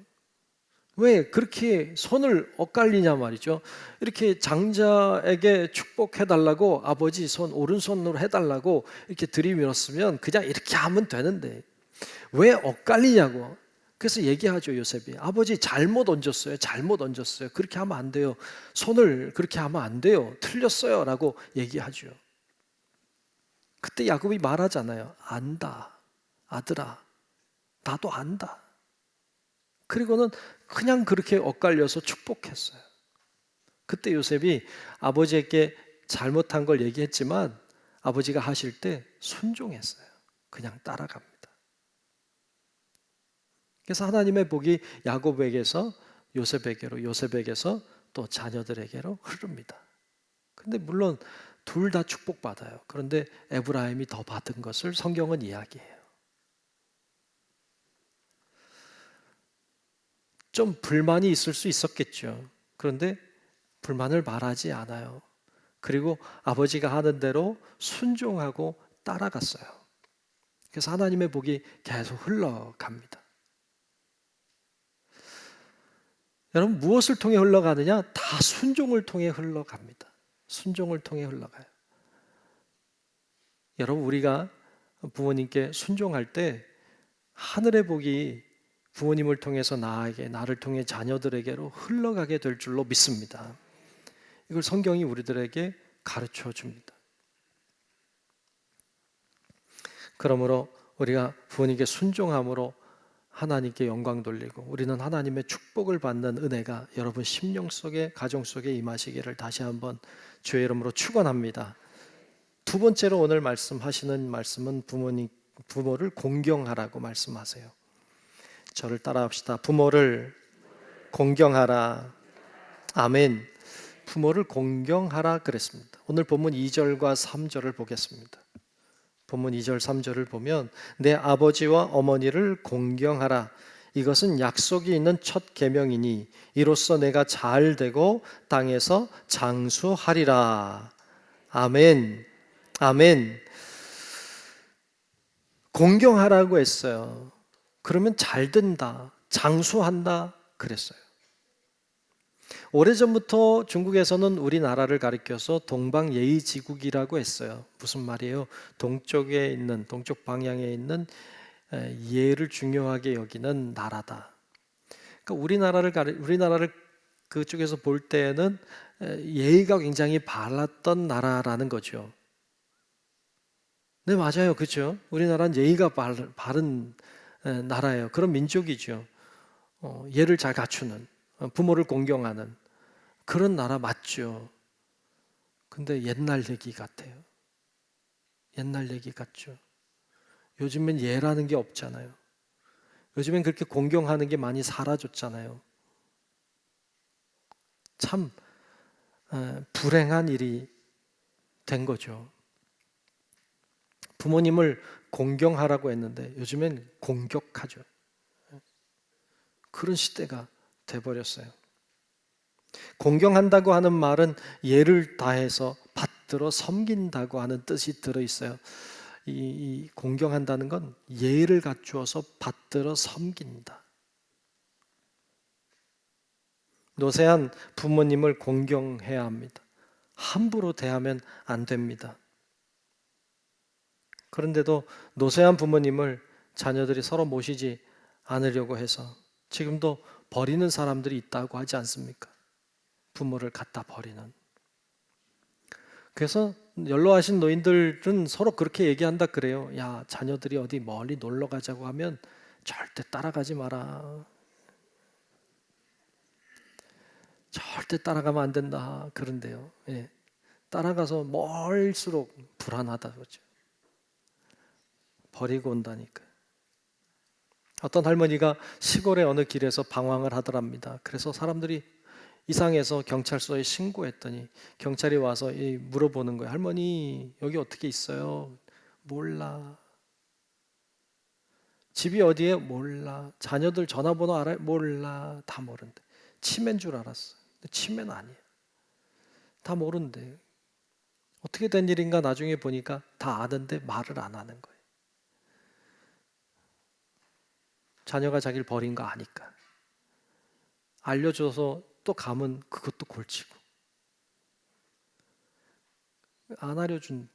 왜 그렇게 손을 엇갈리냐 말이죠. 이렇게 장자에게 축복해달라고 아버지 손 오른손으로 해달라고 이렇게 들이밀었으면 그냥 이렇게 하면 되는데 왜 엇갈리냐고. 그래서 얘기하죠. 요셉이 아버지 잘못 얹었어요. 잘못 얹었어요. 그렇게 하면 안 돼요. 손을 그렇게 하면 안 돼요. 틀렸어요 라고 얘기하죠. 그때 야곱이 말하잖아요. 안다 아들아, 나도 안다. 그리고는 그냥 그렇게 엇갈려서 축복했어요. 그때 요셉이 아버지에게 잘못한 걸 얘기했지만 아버지가 하실 때 순종했어요. 그냥 따라갑니다. 그래서 하나님의 복이 야곱에게서 요셉에게로, 요셉에게서 또 자녀들에게로 흐릅니다. 근데 물론 둘 다 축복받아요. 그런데 에브라임이 더 받은 것을 성경은 이야기해요. 좀 불만이 있을 수 있었겠죠. 그런데 불만을 말하지 않아요. 그리고 아버지가 하는 대로 순종하고 따라갔어요. 그래서 하나님의 복이 계속 흘러갑니다. 여러분, 무엇을 통해 흘러가느냐? 다 순종을 통해 흘러갑니다. 순종을 통해 흘러가요. 여러분, 우리가 부모님께 순종할 때 하늘의 복이 부모님을 통해서 나에게, 나를 통해 자녀들에게로 흘러가게 될 줄로 믿습니다. 이걸 성경이 우리들에게 가르쳐 줍니다. 그러므로 우리가 부모님께 순종함으로 하나님께 영광 돌리고 우리는 하나님의 축복을 받는 은혜가 여러분 심령 속에, 가정 속에 임하시기를 다시 한번 주의 이름으로 축원합니다. 두 번째로 오늘 말씀하시는 말씀은 부모를 공경하라고 말씀하세요. 저를 따라합시다. 부모를 공경하라. 아멘. 부모를 공경하라 그랬습니다. 오늘 본문 2절과 3절을 보겠습니다. 본문 2절 3절을 보면 내 아버지와 어머니를 공경하라. 이것은 약속이 있는 첫 계명이니 이로써 내가 잘 되고 땅에서 장수하리라. 아멘. 아멘. 공경하라고 했어요. 그러면 잘 된다, 장수한다 그랬어요. 오래전부터 중국에서는 우리나라를 가리켜서 동방예의지국이라고 했어요. 무슨 말이에요? 동쪽에 있는, 동쪽 방향에 있는 예를 중요하게 여기는 나라다. 그러니까 우리나라를 그쪽에서 볼 때에는 예의가 굉장히 바랐던 나라라는 거죠. 네, 맞아요. 그렇죠? 우리나라는 예의가 바른 나라예요. 그런 민족이죠. 예를 잘 갖추는, 부모를 공경하는 그런 나라 맞죠. 근데 옛날 얘기 같아요. 옛날 얘기 같죠. 요즘엔 예라는 게 없잖아요. 요즘엔 그렇게 공경하는 게 많이 사라졌잖아요. 참 불행한 일이 된 거죠. 부모님을 공경하라고 했는데 요즘엔 공격하죠. 그런 시대가 돼버렸어요. 공경한다고 하는 말은 예를 다해서 받들어 섬긴다고 하는 뜻이 들어있어요. 이 공경한다는 건 예를 갖추어서 받들어 섬긴다. 노쇠한 부모님을 공경해야 합니다. 함부로 대하면 안 됩니다. 그런데도 노쇠한 부모님을 자녀들이 서로 모시지 않으려고 해서 지금도 버리는 사람들이 있다고 하지 않습니까? 부모를 갖다 버리는. 그래서 연로하신 노인들은 서로 그렇게 얘기한다 그래요. 야, 자녀들이 어디 멀리 놀러 가자고 하면 절대 따라가지 마라. 절대 따라가면 안 된다. 그런데요. 예. 따라가서 멀수록 불안하다 그러죠. 버리고 온다니까. 어떤 할머니가 시골의 어느 길에서 방황을 하더랍니다. 그래서 사람들이 이상해서 경찰서에 신고했더니 경찰이 와서 물어보는 거예요. 할머니, 여기 어떻게 있어요? 몰라. 집이 어디에? 몰라. 자녀들 전화번호 알아요? 몰라. 다 모른대. 치매인 줄 알았어. 근데 치매는 아니에요. 다 모른대. 어떻게 된 일인가 나중에 보니까 다 아는데 말을 안 하는 거예요. 자녀가 자기를 버린 거 아니까. 알려줘서 또 가면 그것도 골치고. 안 알려준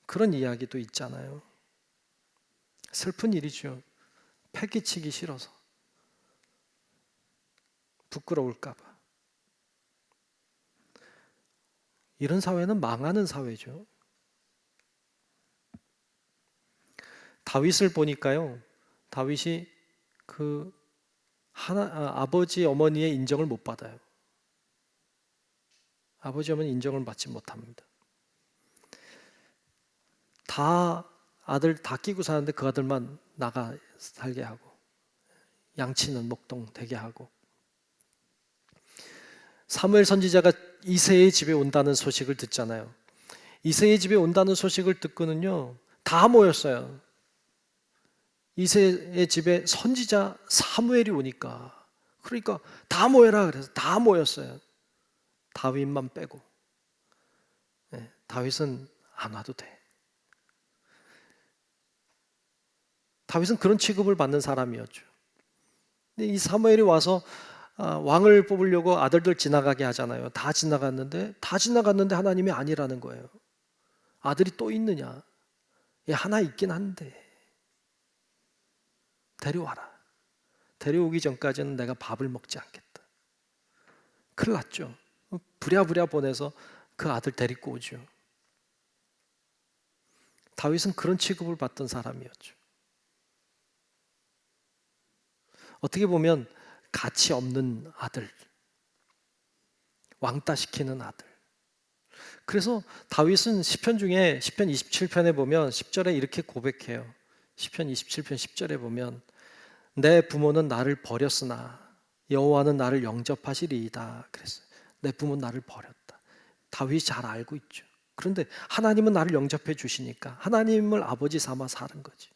그런 이야기도 있잖아요. 슬픈 일이죠. 패기치기 싫어서. 부끄러울까 봐. 이런 사회는 망하는 사회죠. 다윗을 보니까요. 다윗이 아버지 어머니의 인정을 못 받아요. 아버지 어머니 인정을 받지 못합니다. 다 아들 다 끼고 사는데 그 아들만 나가 살게 하고 양치는 목동 되게 하고 사무엘 선지자가 이새의 집에 온다는 소식을 듣잖아요. 이새의 집에 온다는 소식을 듣고는요 다 모였어요. 이새의 집에 선지자 사무엘이 오니까 그러니까 다 모여라 그래서 다 모였어요. 다윗만 빼고. 다윗은 안 와도 돼. 다윗은 그런 취급을 받는 사람이었죠. 근데 이 사무엘이 와서 왕을 뽑으려고 아들들 지나가게 하잖아요. 다 지나갔는데 하나님이 아니라는 거예요. 아들이 또 있느냐? 하나 있긴 한데 데려와라. 데려오기 전까지는 내가 밥을 먹지 않겠다. 큰일 났죠. 부랴부랴 보내서 그 아들 데리고 오죠. 다윗은 그런 취급을 받던 사람이었죠. 어떻게 보면 가치 없는 아들, 왕따 시키는 아들. 그래서 다윗은 시편 중에 시편 27편에 보면 10절에 이렇게 고백해요. 시편 27편 10절에 보면 내 부모는 나를 버렸으나 여호와는 나를 영접하시리이다. 그랬어요. 내 부모는 나를 버렸다. 다윗이 잘 알고 있죠. 그런데 하나님은 나를 영접해 주시니까 하나님을 아버지 삼아 사는 거지.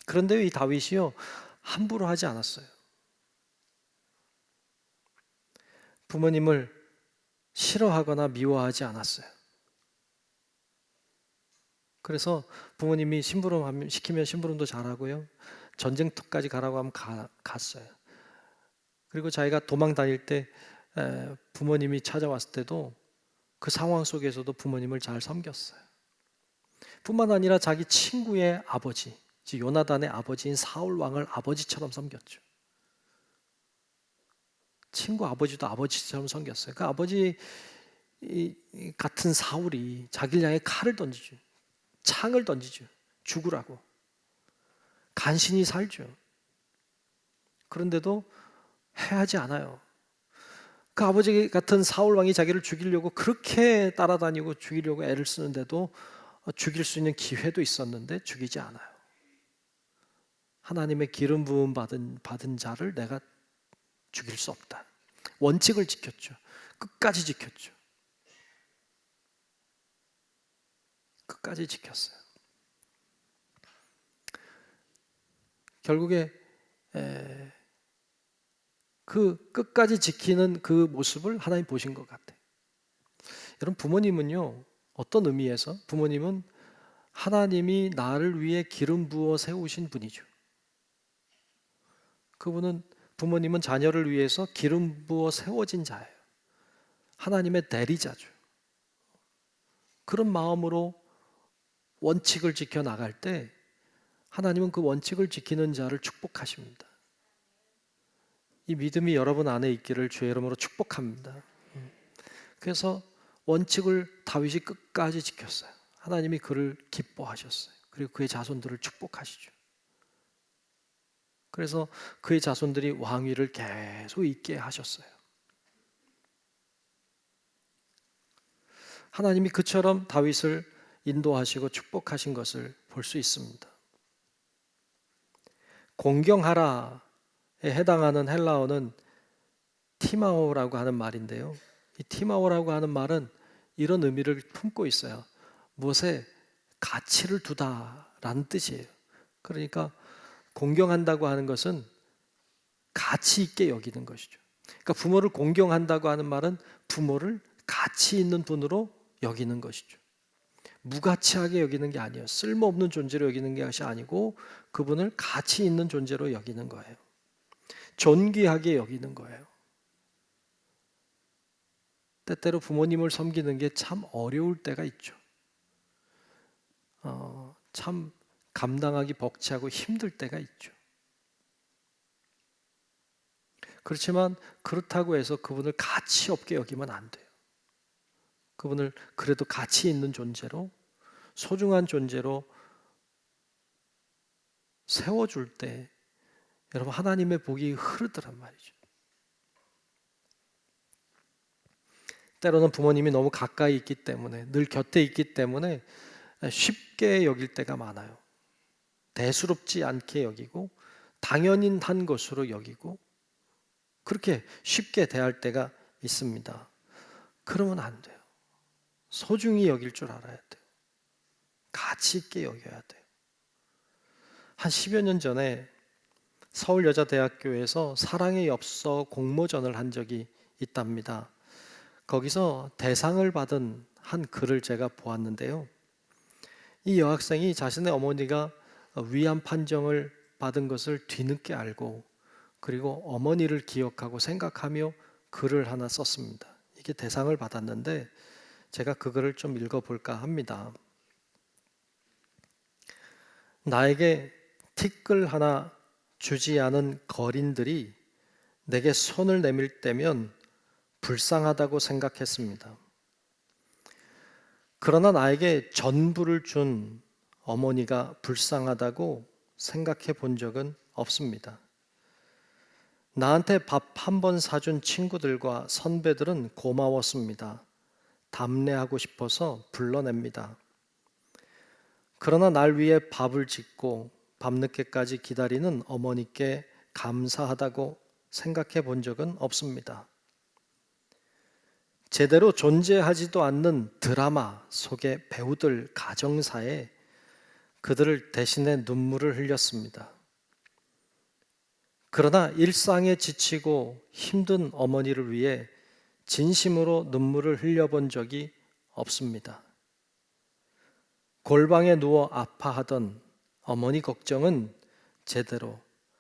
그런데 이 다윗이요 함부로 하지 않았어요. 부모님을 싫어하거나 미워하지 않았어요. 그래서 부모님이 심부름 시키면 심부름도 잘하고요. 전쟁터까지 가라고 하면 갔어요. 그리고 자기가 도망 다닐 때 부모님이 찾아왔을 때도 그 상황 속에서도 부모님을 잘 섬겼어요. 뿐만 아니라 자기 친구의 아버지, 즉 요나단의 아버지인 사울 왕을 아버지처럼 섬겼죠. 친구 아버지도 아버지처럼 섬겼어요. 그 아버지 같은 사울이 자기를 향해 칼을 던지죠. 창을 던지죠. 죽으라고. 간신히 살죠. 그런데도 해하지 않아요. 그 아버지 같은 사울 왕이 자기를 죽이려고 그렇게 따라다니고 죽이려고 애를 쓰는데도 죽일 수 있는 기회도 있었는데 죽이지 않아요. 하나님의 기름 부음 받은 자를 내가 죽일 수 없다. 원칙을 지켰죠. 끝까지 지켰죠. 끝까지 지켰어요. 결국에 그 끝까지 지키는 그 모습을 하나님 보신 것 같아요. 여러분 부모님은요 어떤 의미에서 부모님은 하나님이 나를 위해 기름 부어 세우신 분이죠. 부모님은 자녀를 위해서 기름 부어 세워진 자예요. 하나님의 대리자죠. 그런 마음으로 원칙을 지켜 나갈 때 하나님은 그 원칙을 지키는 자를 축복하십니다. 이 믿음이 여러분 안에 있기를 주의 이름으로 축복합니다. 그래서 원칙을 다윗이 끝까지 지켰어요. 하나님이 그를 기뻐하셨어요. 그리고 그의 자손들을 축복하시죠. 그래서 그의 자손들이 왕위를 계속 있게 하셨어요. 하나님이 그처럼 다윗을 인도하시고 축복하신 것을 볼 수 있습니다. 공경하라에 해당하는 헬라어는 티마오라고 하는 말인데요. 이 티마오라고 하는 말은 이런 의미를 품고 있어요. 무엇에 가치를 두다라는 뜻이에요. 그러니까 공경한다고 하는 것은 가치 있게 여기는 것이죠. 그러니까 부모를 공경한다고 하는 말은 부모를 가치 있는 분으로 여기는 것이죠. 무가치하게 여기는 게 아니에요. 쓸모없는 존재로 여기는 것이 아니고 그분을 가치 있는 존재로 여기는 거예요. 존귀하게 여기는 거예요. 때때로 부모님을 섬기는 게 참 어려울 때가 있죠. 참 감당하기 벅차고 힘들 때가 있죠. 그렇지만 그렇다고 해서 그분을 가치 없게 여기면 안 돼요. 그분을 그래도 가치 있는 존재로, 소중한 존재로 세워줄 때 여러분 하나님의 복이 흐르더란 말이죠. 때로는 부모님이 너무 가까이 있기 때문에, 늘 곁에 있기 때문에 쉽게 여길 때가 많아요. 대수롭지 않게 여기고 당연한 것으로 여기고 그렇게 쉽게 대할 때가 있습니다. 그러면 안 돼요. 소중히 여길 줄 알아야 돼요. 가치 있게 여겨야 돼요. 한 10여 년 전에 서울여자대학교에서 사랑의 엽서 공모전을 한 적이 있답니다. 거기서 대상을 받은 한 글을 제가 보았는데요. 이 여학생이 자신의 어머니가 위암 판정을 받은 것을 뒤늦게 알고 그리고 어머니를 기억하고 생각하며 글을 하나 썼습니다. 이게 대상을 받았는데 제가 그 글을 좀 읽어볼까 합니다. 나에게 티끌 하나 주지 않은 거린들이 내게 손을 내밀 때면 불쌍하다고 생각했습니다. 그러나 나에게 전부를 준 어머니가 불쌍하다고 생각해 본 적은 없습니다. 나한테 밥 한 번 사준 친구들과 선배들은 고마웠습니다. 답례하고 싶어서 불러냅니다. 그러나 날 위해 밥을 짓고 밤늦게까지 기다리는 어머니께 감사하다고 생각해 본 적은 없습니다. 제대로 존재하지도 않는 드라마 속의 배우들 가정사에 그들을 대신해 눈물을 흘렸습니다. 그러나 일상에 지치고 힘든 어머니를 위해 진심으로 눈물을 흘려본 적이 없습니다. 골방에 누워 아파하던 어머니 걱정은 제대로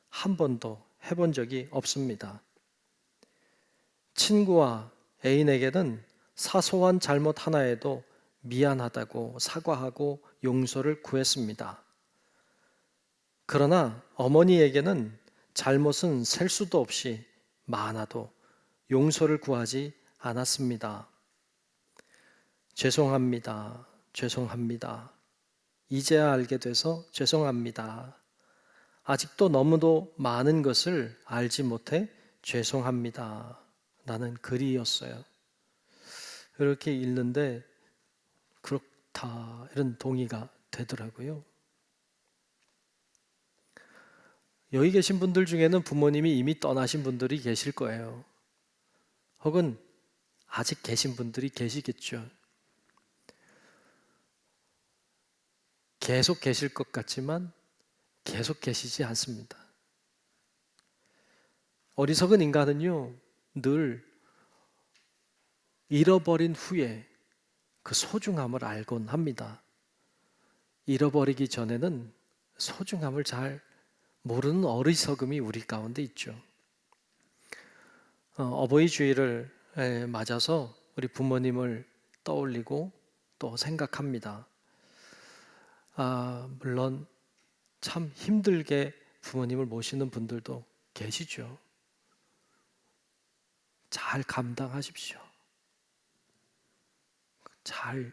한 번도 해본 적이 없습니다. 친구와 애인에게는 사소한 잘못 하나에도 미안하다고 사과하고 용서를 구했습니다. 그러나 어머니에게는 잘못은 셀 수도 없이 많아도 용서를 구하지 않았습니다. 죄송합니다. 죄송합니다. 이제야 알게 돼서 죄송합니다. 아직도 너무도 많은 것을 알지 못해 죄송합니다. 라는 글이었어요. 이렇게 읽는데 그렇다 이런 동의가 되더라고요. 여기 계신 분들 중에는 부모님이 이미 떠나신 분들이 계실 거예요. 혹은 아직 계신 분들이 계시겠죠. 계속 계실 것 같지만 계속 계시지 않습니다. 어리석은 인간은요, 늘 잃어버린 후에 그 소중함을 알곤 합니다. 잃어버리기 전에는 소중함을 잘 모르는 어리석음이 우리 가운데 있죠. 어버이 주일을 맞아서 우리 부모님을 떠올리고 또 생각합니다. 물론 참 힘들게 부모님을 모시는 분들도 계시죠. 잘 감당하십시오. 잘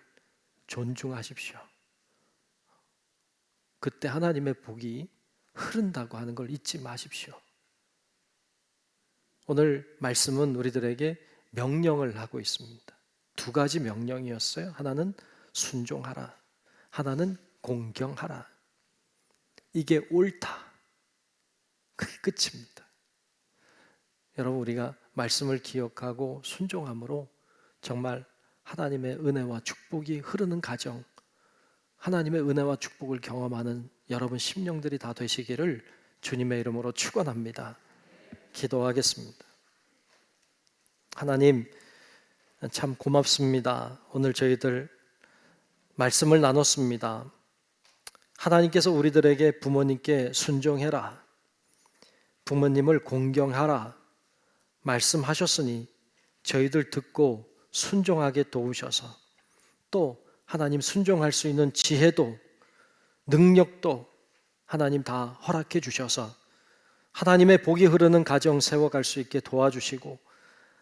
존중하십시오. 그때 하나님의 복이 흐른다고 하는 걸 잊지 마십시오. 오늘 말씀은 우리들에게 명령을 하고 있습니다. 두 가지 명령이었어요. 하나는 순종하라. 하나는 공경하라. 이게 옳다. 그게 끝입니다. 여러분, 우리가 말씀을 기억하고 순종함으로 정말 하나님의 은혜와 축복이 흐르는 가정, 하나님의 은혜와 축복을 경험하는 여러분 심령들이 다 되시기를 주님의 이름으로 축원합니다. 기도하겠습니다. 하나님, 참 고맙습니다. 오늘 저희들 말씀을 나눴습니다. 하나님께서 우리들에게 부모님께 순종해라, 부모님을 공경하라 말씀하셨으니 저희들 듣고 순종하게 도우셔서 또 하나님 순종할 수 있는 지혜도 능력도 하나님 다 허락해 주셔서 하나님의 복이 흐르는 가정 세워갈 수 있게 도와주시고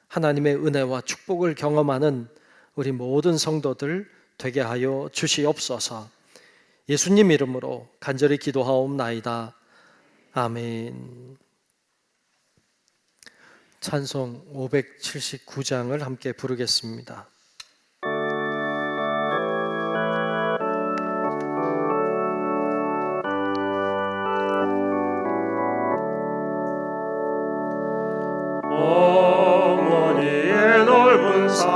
하나님의 은혜와 축복을 경험하는 우리 모든 성도들 되게 하여 주시옵소서. 예수님 이름으로 간절히 기도하옵나이다. 아멘. 찬송 579장을 함께 부르겠습니다. 어머니의 넓은 사랑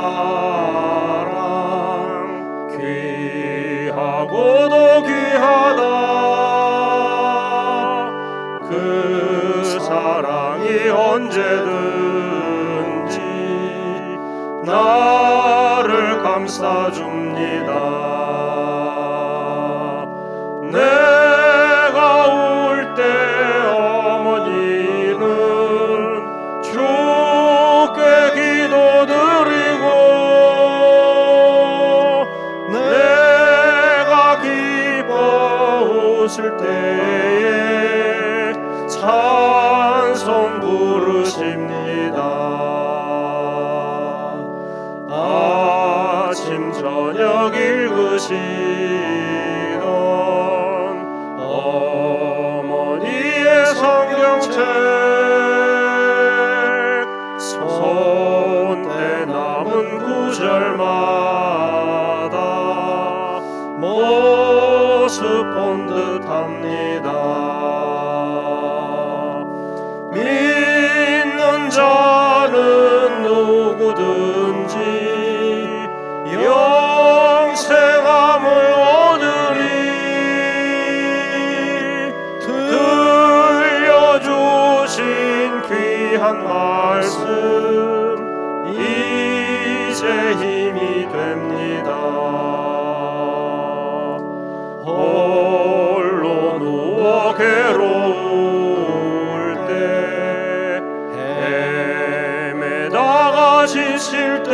귀하고도 귀하다. 그 사랑이 언제든지 나를 감싸줍니다. 내가 울 때 어머니는 주께 기도드리고 내가 기뻐 웃을 때에 찬송 부르십니다. 아침 저녁 읽으시던 어머니의 성경책 손에 남은 구절마다 모습 본 듯합니다. 믿는 자는 누구든지 영생함을 얻으리. 들려주신 귀한 말씀 이제 힘이 됩니다. 홀로 누워 괴로울 때 헤매다가 지칠 때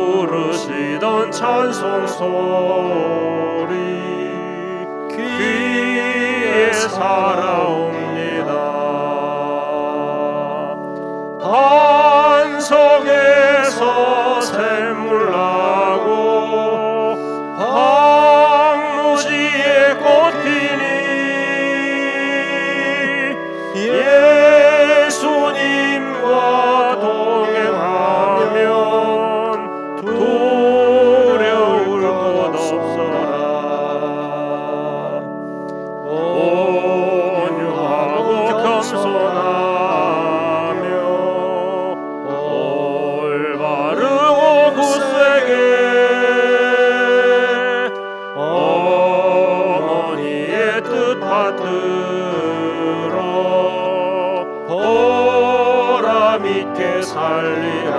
부르시던 찬송 소리 귀에 살아옵니다. 반석에서 샘물 나고 황무지에 꽃 피니 예수님과 동행하면 두려울 것 없어라. 온유하고 겸손하며 올바르고 굳세게 어머니의 뜻 받들어 보람 있게 살리라.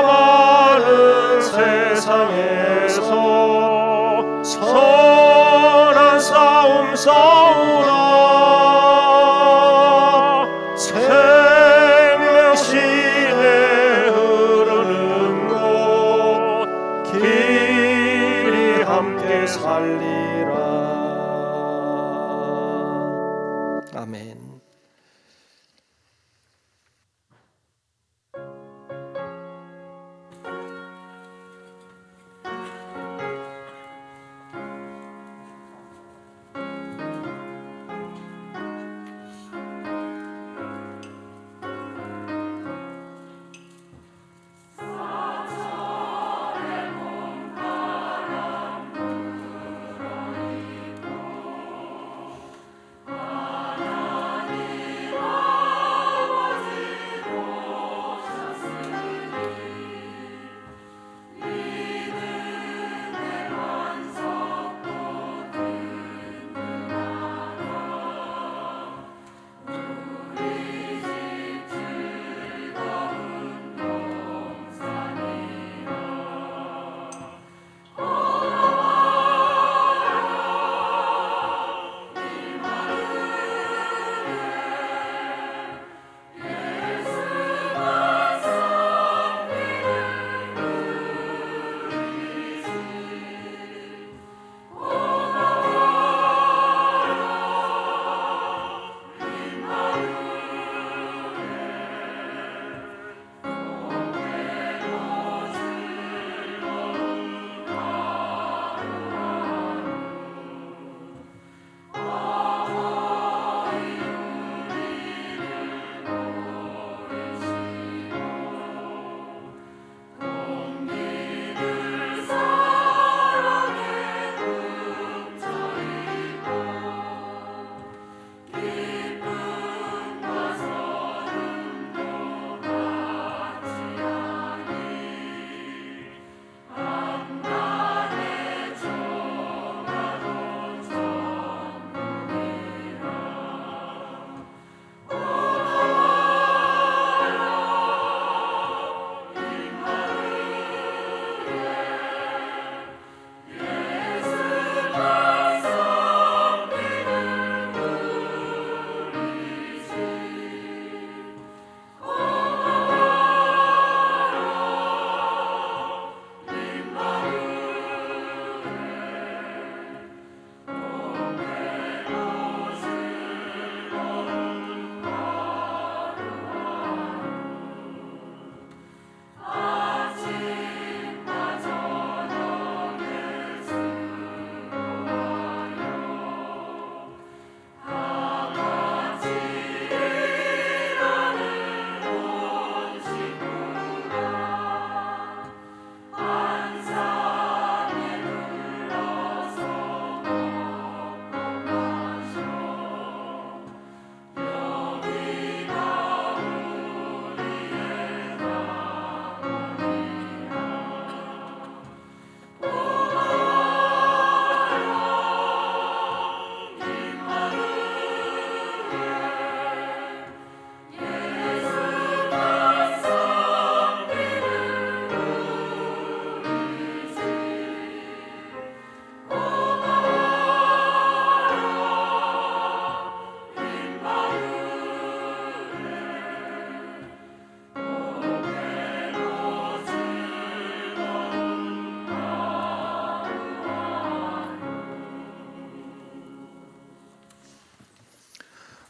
풍파많은 세상에서 선한 싸움 싸우라. 생명시내 흐르는 곳 길이 함께 살리라. 아멘.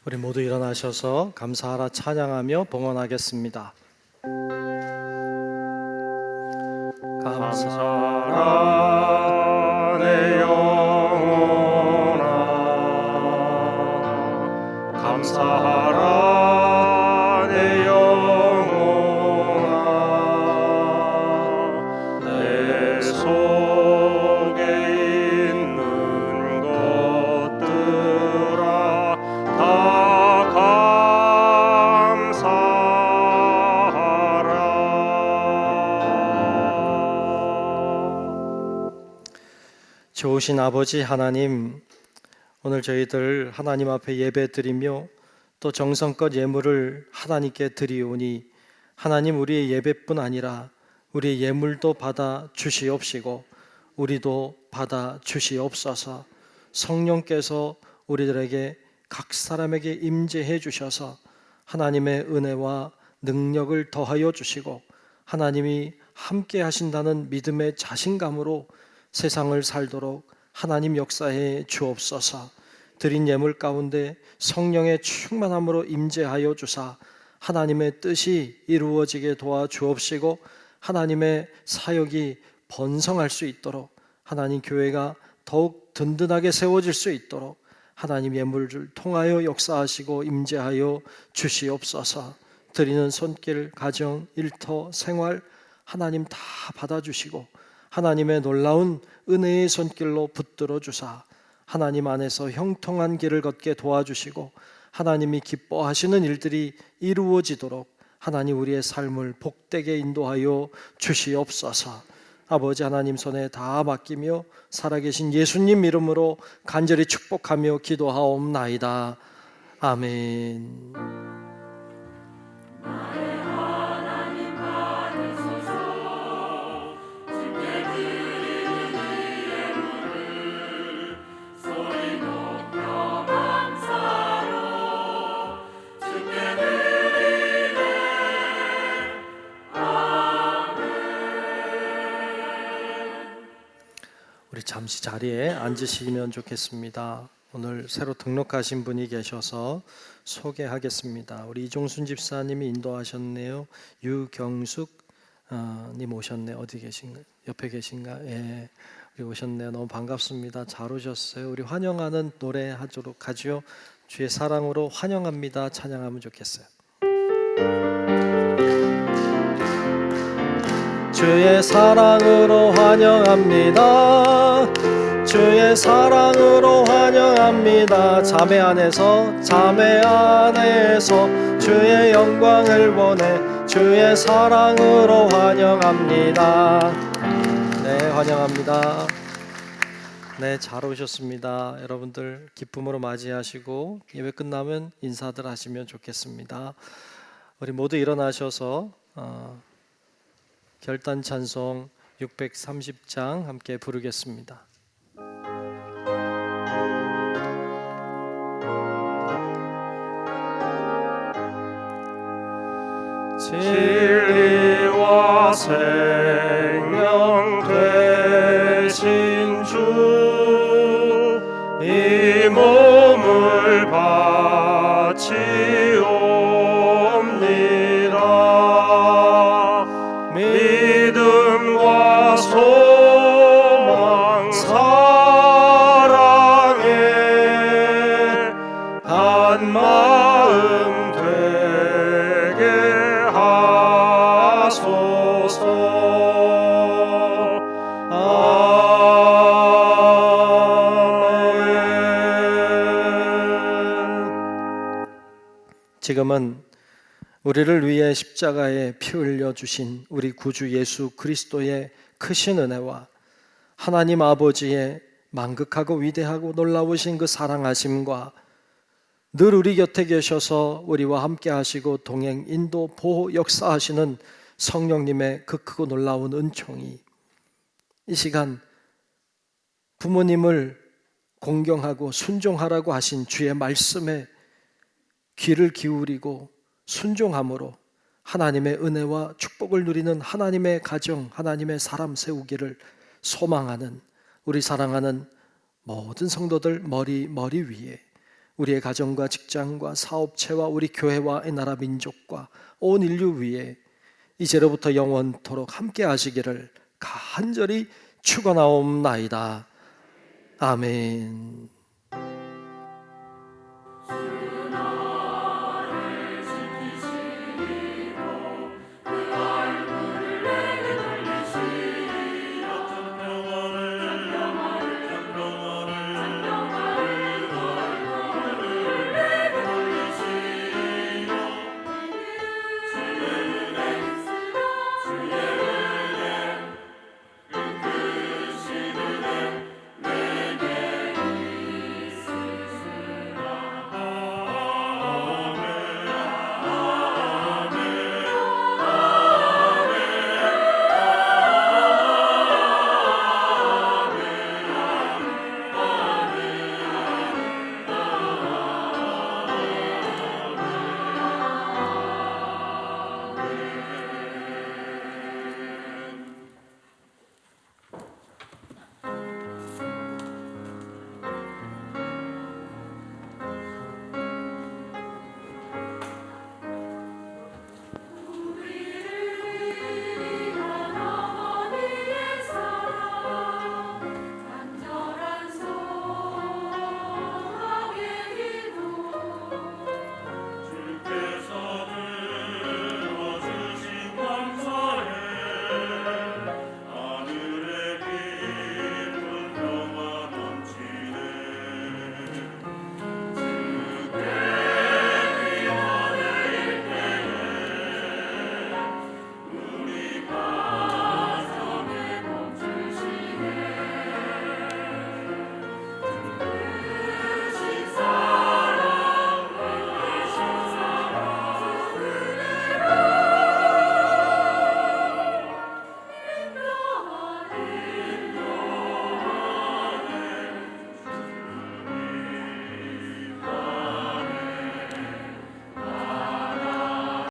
우리 모두 일어나셔서 감사하라 찬양하며 봉헌하겠습니다. 감사하라 내 영혼아, 감사하라 내 영혼아, 내 속에 있는 것들아 다 감사하라. 좋으신 아버지 하나님, 오늘 저희들 하나님 앞에 예배 드리며 또 정성껏 예물을 하나님께 드리오니 하나님, 우리의 예배뿐 아니라 우리의 예물도 받아 주시옵시고 우리도 받아 주시옵소서. 성령께서 우리들에게 각 사람에게 임재해 주셔서 하나님의 은혜와 능력을 더하여 주시고 하나님이 함께 하신다는 믿음의 자신감으로 세상을 살도록 하나님 역사해 주옵소서. 드린 예물 가운데 성령의 충만함으로 임재하여 주사 하나님의 뜻이 이루어지게 도와 주옵시고 하나님의 사역이 번성할 수 있도록, 하나님 교회가 더욱 든든하게 세워질 수 있도록 하나님 예물을 통하여 역사하시고 임재하여 주시옵소서. 드리는 손길, 가정, 일터, 생활 하나님 다 받아주시고 하나님의 놀라운 은혜의 손길로 붙들어 주사 하나님 안에서 형통한 길을 걷게 도와주시고 하나님이 기뻐하시는 일들이 이루어지도록 하나님 우리의 삶을 복되게 인도하여 주시옵소서. 아버지 하나님 손에 다 맡기며 살아계신 예수님 이름으로 간절히 축복하며 기도하옵나이다. 아멘. 우리 잠시 자리에 앉으시면 좋겠습니다. 오늘 새로 등록하신 분이 계셔서 소개하겠습니다. 우리 이종순 집사님이 인도하셨네요. 유경숙 님 오셨네요. 어디 계신가요? 옆에 계신가? 예, 우리 오셨네요. 너무 반갑습니다. 잘 오셨어요. 우리 환영하는 노래 하도록 하죠. 주의 사랑으로 환영합니다. 찬양하면 좋겠어요. 주의 사랑으로 환영합니다. 주의 사랑으로 환영합니다. 자매 안에서 주의 영광을 보내 주의 사랑으로 환영합니다. 네, 환영합니다. 네, 잘 오셨습니다. 여러분들 기쁨으로 맞이하시고 예배 끝나면 인사들 하시면 좋겠습니다. 우리 모두 일어나셔서 결단 찬송 630장 함께 부르겠습니다. 진리와 생명 되신 주, 이 몸을 바치옵니다. 믿음과 소망 사랑에 한 마음 되게 하소서. 아멘. 지금은 우리를 위해 십자가에 피 흘려 주신 우리 구주 예수 그리스도의 크신 은혜와 하나님 아버지의 만극하고 위대하고 놀라우신 그 사랑하심과 늘 우리 곁에 계셔서 우리와 함께 하시고 동행, 인도, 보호, 역사하시는 성령님의 그 크고 놀라운 은총이 이 시간 부모님을 공경하고 순종하라고 하신 주의 말씀에 귀를 기울이고 순종함으로 하나님의 은혜와 축복을 누리는 하나님의 가정, 하나님의 사람 세우기를 소망하는 우리 사랑하는 모든 성도들 머리 위에 우리의 가정과 직장과 사업체와 우리 교회와 이 나라 민족과 온 인류 위에 이제로부터 영원토록 함께 하시기를 간절히 축원하옵나이다. 아멘.